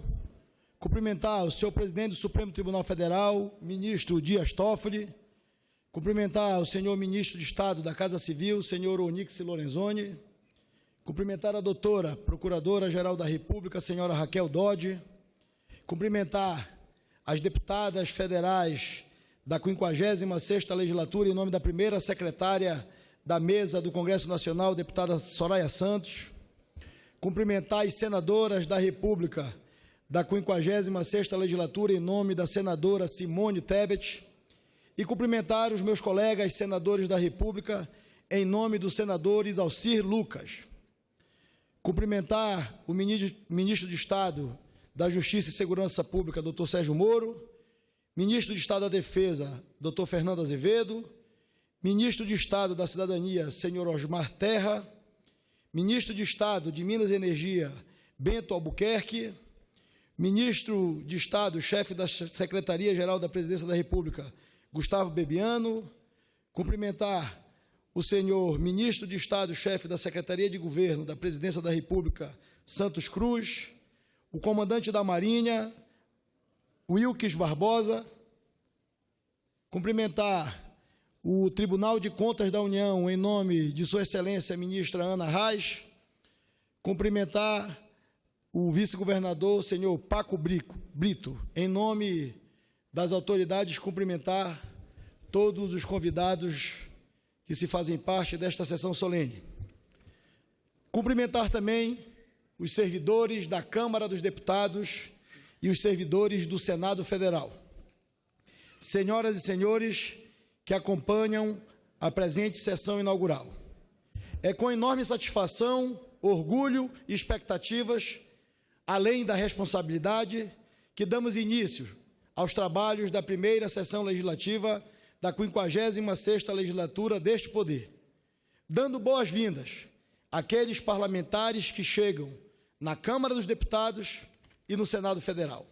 S5: cumprimentar o senhor presidente do Supremo Tribunal Federal, ministro Dias Toffoli, cumprimentar o senhor ministro de Estado da Casa Civil, senhor Onyx Lorenzoni, cumprimentar a doutora Procuradora-Geral da República, senhora Raquel Dodge, cumprimentar as deputadas federais da 56ª Legislatura, em nome da primeira secretária da mesa do Congresso Nacional, deputada Soraya Santos, cumprimentar as senadoras da República da 56ª Legislatura, em nome da senadora Simone Tebet, e cumprimentar os meus colegas senadores da República, em nome do senador Isalcir Lucas. Cumprimentar o ministro de Estado da Justiça e Segurança Pública, doutor Sérgio Moro, ministro de Estado da Defesa, doutor Fernando Azevedo, ministro de Estado da Cidadania, senhor Osmar Terra, ministro de Estado de Minas e Energia, Bento Albuquerque, ministro de Estado, chefe da Secretaria-Geral da Presidência da República, Gustavo Bebiano, cumprimentar o senhor ministro de Estado, chefe da Secretaria de Governo da Presidência da República, Santos Cruz, o comandante da Marinha, Wilkes Barbosa, cumprimentar o Tribunal de Contas da União, em nome de Sua Excelência, a ministra Ana Reis, cumprimentar o vice-governador, senhor Paco Brito, em nome das autoridades, cumprimentar todos os convidados que se fazem parte desta sessão solene. Cumprimentar também os servidores da Câmara dos Deputados e os servidores do Senado Federal. Senhoras e senhores que acompanham a presente sessão inaugural, é com enorme satisfação, orgulho e expectativas, além da responsabilidade, que damos início aos trabalhos da primeira sessão legislativa da 56ª Legislatura deste Poder, dando boas-vindas àqueles parlamentares que chegam na Câmara dos Deputados e no Senado Federal.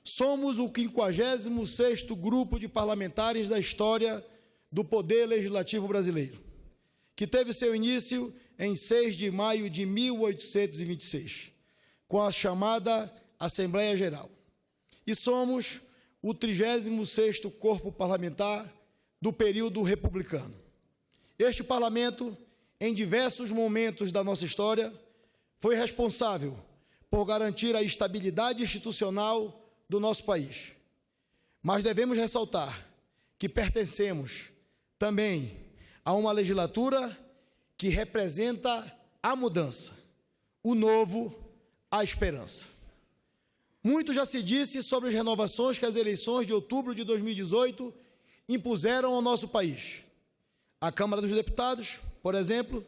S5: Somos o 56º grupo de parlamentares da história do Poder Legislativo brasileiro, que teve seu início em 6 de maio de 1826, com a chamada Assembleia Geral. E somos o 36º corpo parlamentar do período republicano. Este parlamento, em diversos momentos da nossa história, foi responsável por garantir a estabilidade institucional do nosso país. Mas devemos ressaltar que pertencemos também a uma legislatura que representa a mudança, o novo, a esperança. Muito já se disse sobre as renovações que as eleições de outubro de 2018 impuseram ao nosso país. A Câmara dos Deputados, por exemplo,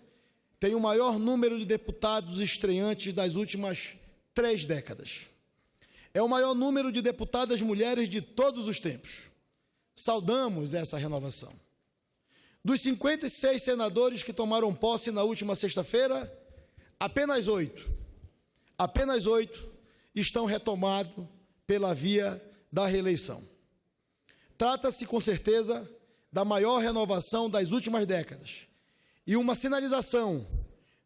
S5: tem o maior número de deputados estreantes das últimas 3 décadas. É o maior número de deputadas mulheres de todos os tempos. Saudamos essa renovação. Dos 56 senadores que tomaram posse na última sexta-feira, apenas 8 estão retomados pela via da reeleição. Trata-se, com certeza, da maior renovação das últimas décadas e uma sinalização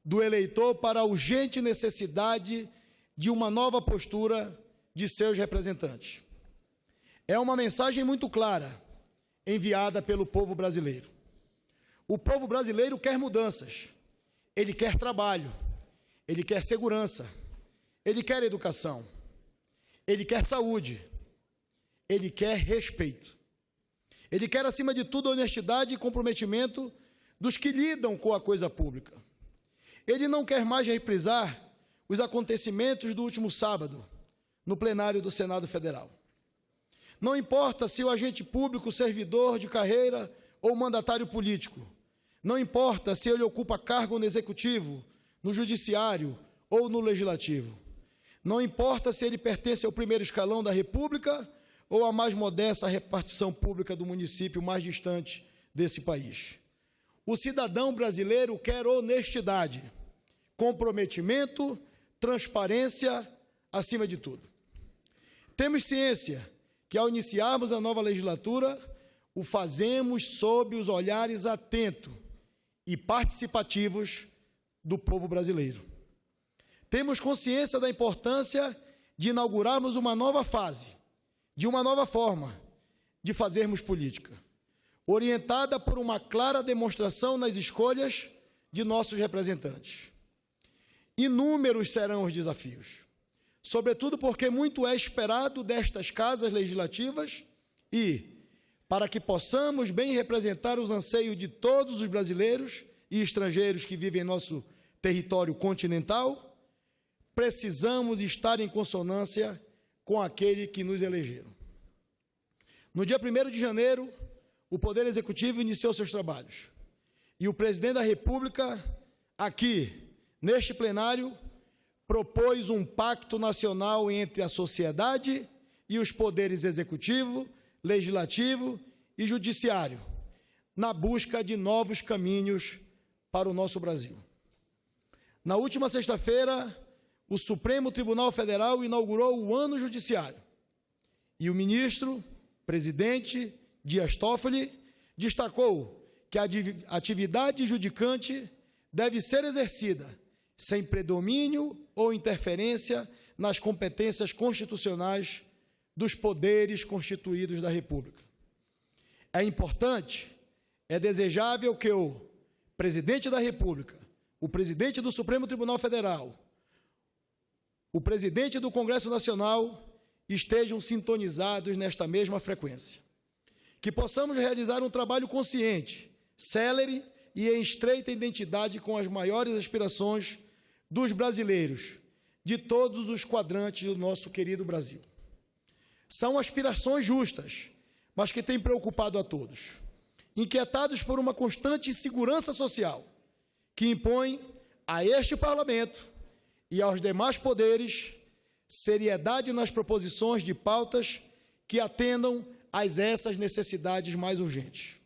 S5: do eleitor para a urgente necessidade de uma nova postura de seus representantes. É uma mensagem muito clara, enviada pelo povo brasileiro. O povo brasileiro quer mudanças, ele quer trabalho, ele quer segurança, ele quer educação, ele quer saúde, ele quer respeito. Ele quer, acima de tudo, honestidade e comprometimento dos que lidam com a coisa pública. Ele não quer mais reprisar os acontecimentos do último sábado, no plenário do Senado Federal. Não importa se o agente público, servidor de carreira ou mandatário político, não importa se ele ocupa cargo no executivo, no judiciário ou no legislativo, não importa se ele pertence ao primeiro escalão da República ou à mais modesta repartição pública do município mais distante desse país. O cidadão brasileiro quer honestidade, comprometimento, transparência, acima de tudo. Temos ciência que, ao iniciarmos a nova legislatura, o fazemos sob os olhares atentos e participativos do povo brasileiro. Temos consciência da importância de inaugurarmos uma nova fase, de uma nova forma de fazermos política, orientada por uma clara demonstração nas escolhas de nossos representantes. Inúmeros serão os desafios, sobretudo porque muito é esperado destas casas legislativas e, para que possamos bem representar os anseios de todos os brasileiros e estrangeiros que vivem em nosso território continental, precisamos estar em consonância com aquele que nos elegeram. No dia 1º de janeiro, o Poder Executivo iniciou seus trabalhos e o Presidente da República, aqui, neste plenário, propôs um pacto nacional entre a sociedade e os poderes executivo, legislativo e judiciário, na busca de novos caminhos para o nosso Brasil. Na última sexta-feira, o Supremo Tribunal Federal inaugurou o Ano Judiciário e o ministro, presidente Dias Toffoli, destacou que a atividade judicante deve ser exercida sem predomínio ou interferência nas competências constitucionais dos poderes constituídos da República. É importante, é desejável que o presidente da República, o presidente do Supremo Tribunal Federal, o presidente do Congresso Nacional estejam sintonizados nesta mesma frequência. Que possamos realizar um trabalho consciente, célere e em estreita identidade com as maiores aspirações dos brasileiros, de todos os quadrantes do nosso querido Brasil. São aspirações justas, mas que têm preocupado a todos, inquietados por uma constante insegurança social, que impõe a este Parlamento e aos demais poderes seriedade nas proposições de pautas que atendam a essas necessidades mais urgentes.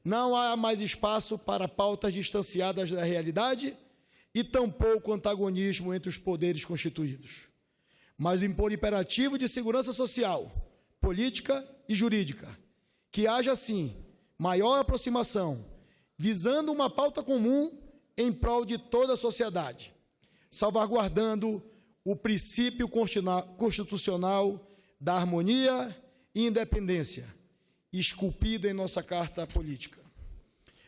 S5: Não há mais espaço para pautas distanciadas da realidade e tampouco antagonismo entre os poderes constituídos, mas o imperativo de segurança social, política e jurídica, que haja, assim, maior aproximação, visando uma pauta comum em prol de toda a sociedade, salvaguardando o princípio constitucional da harmonia e independência, esculpido em nossa Carta Política.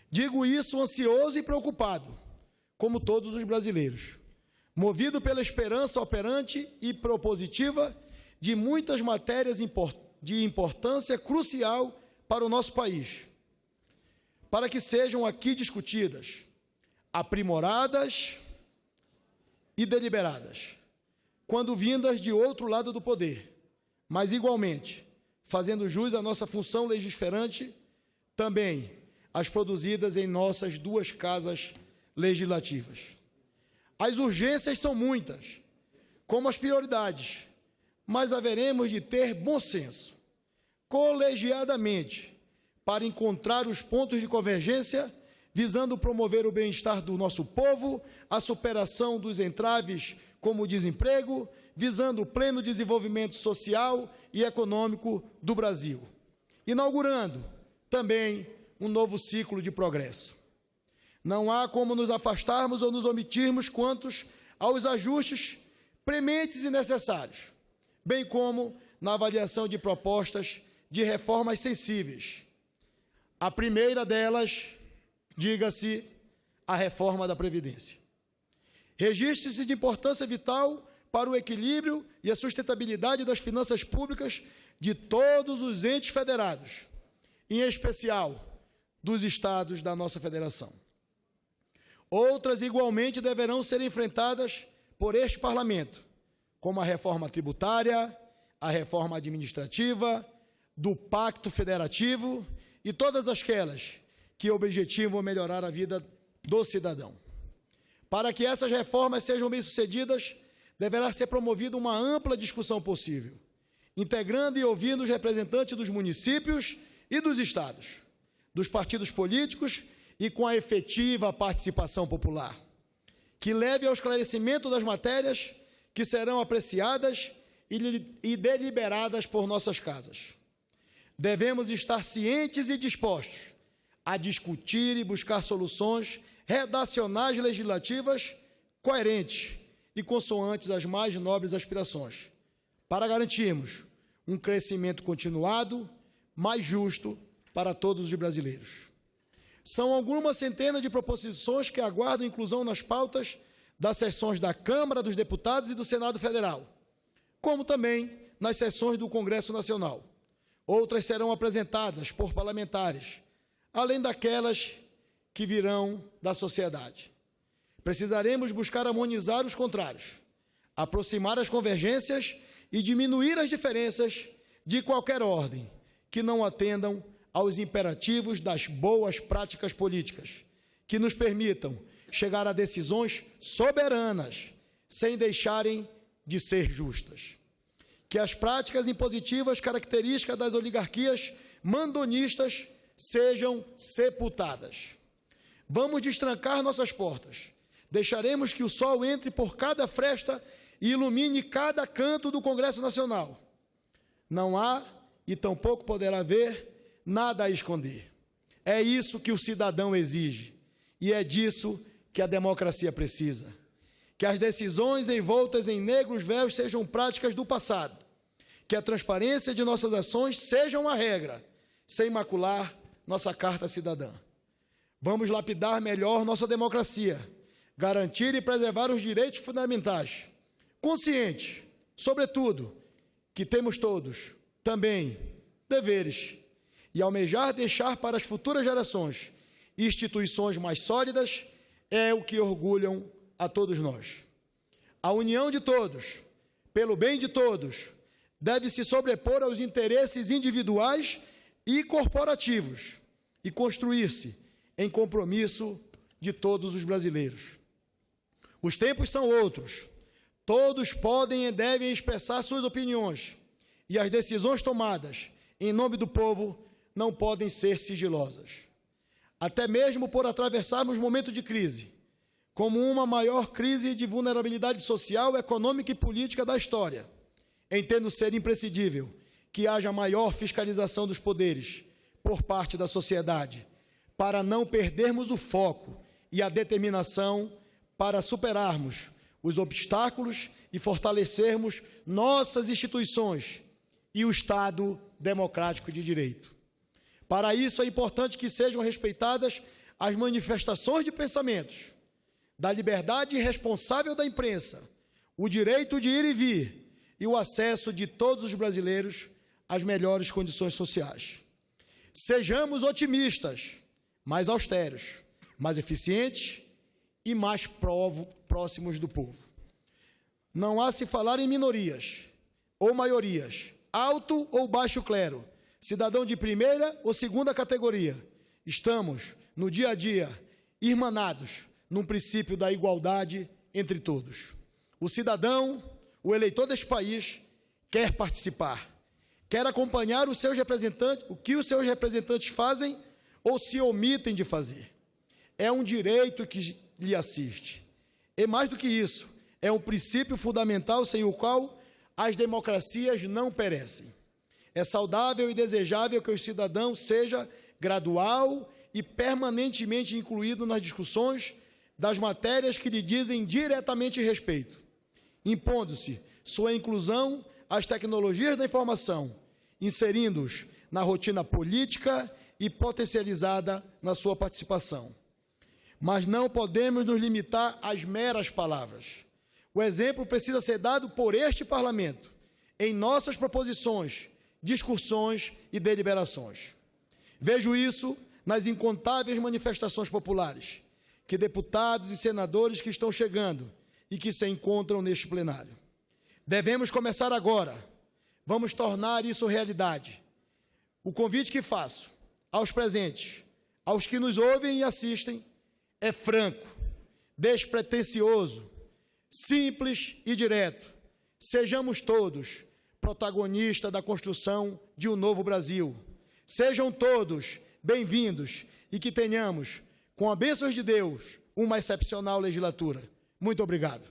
S5: Digo isso ansioso e preocupado, como todos os brasileiros, movido pela esperança operante e propositiva de muitas matérias de importância crucial para o nosso país, para que sejam aqui discutidas, aprimoradas e deliberadas, quando vindas de outro lado do poder, mas igualmente, fazendo jus à nossa função legiferante, também as produzidas em nossas duas casas legislativas. As urgências são muitas, como as prioridades, mas haveremos de ter bom senso, colegiadamente, para encontrar os pontos de convergência, visando promover o bem-estar do nosso povo, a superação dos entraves como o desemprego, visando o pleno desenvolvimento social e econômico do Brasil, inaugurando também um novo ciclo de progresso. Não há como nos afastarmos ou nos omitirmos quanto aos ajustes prementes e necessários, bem como na avaliação de propostas de reformas sensíveis. A primeira delas, diga-se, a reforma da Previdência. Registre-se de importância vital para o equilíbrio e a sustentabilidade das finanças públicas de todos os entes federados, em especial dos estados da nossa federação. Outras, igualmente, deverão ser enfrentadas por este Parlamento, como a reforma tributária, a reforma administrativa, do Pacto Federativo e todas aquelas que objetivam melhorar a vida do cidadão. Para que essas reformas sejam bem-sucedidas, deverá ser promovida uma ampla discussão possível, integrando e ouvindo os representantes dos municípios e dos estados, dos partidos políticos e com a efetiva participação popular, que leve ao esclarecimento das matérias que serão apreciadas e deliberadas por nossas casas. Devemos estar cientes e dispostos a discutir e buscar soluções redacionais legislativas coerentes e consoantes às mais nobres aspirações, para garantirmos um crescimento continuado, mais justo para todos os brasileiros. São algumas centenas de proposições que aguardam inclusão nas pautas das sessões da Câmara dos Deputados e do Senado Federal, como também nas sessões do Congresso Nacional. Outras serão apresentadas por parlamentares, além daquelas que virão da sociedade. Precisaremos buscar harmonizar os contrários, aproximar as convergências e diminuir as diferenças de qualquer ordem que não atendam aos imperativos das boas práticas políticas, que nos permitam chegar a decisões soberanas, sem deixarem de ser justas. Que as práticas impositivas características das oligarquias mandonistas sejam sepultadas. Vamos destrancar nossas portas. Deixaremos que o sol entre por cada fresta e ilumine cada canto do Congresso Nacional. Não há, e tampouco poderá haver, nada a esconder. É isso que o cidadão exige, e é disso que a democracia precisa. Que as decisões envoltas em negros véus sejam práticas do passado. Que a transparência de nossas ações seja uma regra, sem macular nossa Carta Cidadã. Vamos lapidar melhor nossa democracia, garantir e preservar os direitos fundamentais, conscientes, sobretudo, que temos todos, também, deveres, e almejar deixar para as futuras gerações instituições mais sólidas é o que orgulham a todos nós. A união de todos, pelo bem de todos, deve se sobrepor aos interesses individuais e corporativos e construir-se em compromisso de todos os brasileiros. Os tempos são outros. Todos podem e devem expressar suas opiniões, e as decisões tomadas em nome do povo não podem ser sigilosas. Até mesmo por atravessarmos momentos de crise, como uma maior crise de vulnerabilidade social, econômica e política da história, entendo ser imprescindível que haja maior fiscalização dos poderes por parte da sociedade, para não perdermos o foco e a determinação para superarmos os obstáculos e fortalecermos nossas instituições e o Estado democrático de direito. Para isso, é importante que sejam respeitadas as manifestações de pensamentos, da liberdade responsável da imprensa, o direito de ir e vir e o acesso de todos os brasileiros às melhores condições sociais. Sejamos otimistas, mais austeros, mais eficientes e mais próximos do povo. Não há se falar em minorias ou maiorias, alto ou baixo clero, cidadão de primeira ou segunda categoria. Estamos, no dia a dia, irmanados num princípio da igualdade entre todos. O cidadão, o eleitor deste país, quer participar, quer acompanhar os seus representantes, o que os seus representantes fazem ou se omitem de fazer. É um direito que lhe assiste. E mais do que isso, é um princípio fundamental sem o qual as democracias não perecem. É saudável e desejável que o cidadão seja gradual e permanentemente incluído nas discussões das matérias que lhe dizem diretamente respeito, impondo-se sua inclusão às tecnologias da informação, inserindo-os na rotina política e potencializada na sua participação. Mas não podemos nos limitar às meras palavras. O exemplo precisa ser dado por este Parlamento, em nossas proposições, discussões e deliberações. Vejo isso nas incontáveis manifestações populares que deputados e senadores que estão chegando e que se encontram neste plenário. Devemos começar agora. Vamos tornar isso realidade. O convite que faço aos presentes, aos que nos ouvem e assistem, é franco, despretensioso, simples e direto. Sejamos todos protagonistas da construção de um novo Brasil. Sejam todos bem-vindos e que tenhamos, com a bênção de Deus, uma excepcional legislatura. Muito obrigado.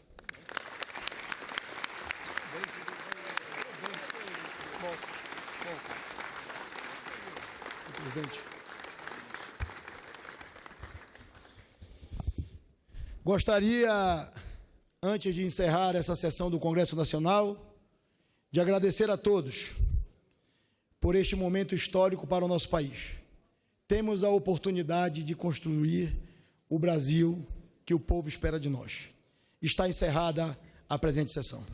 S5: Presidente. Gostaria, antes de encerrar essa sessão do Congresso Nacional, de agradecer a todos por este momento histórico para o nosso país. Temos a oportunidade de construir o Brasil que o povo espera de nós. Está encerrada a presente sessão.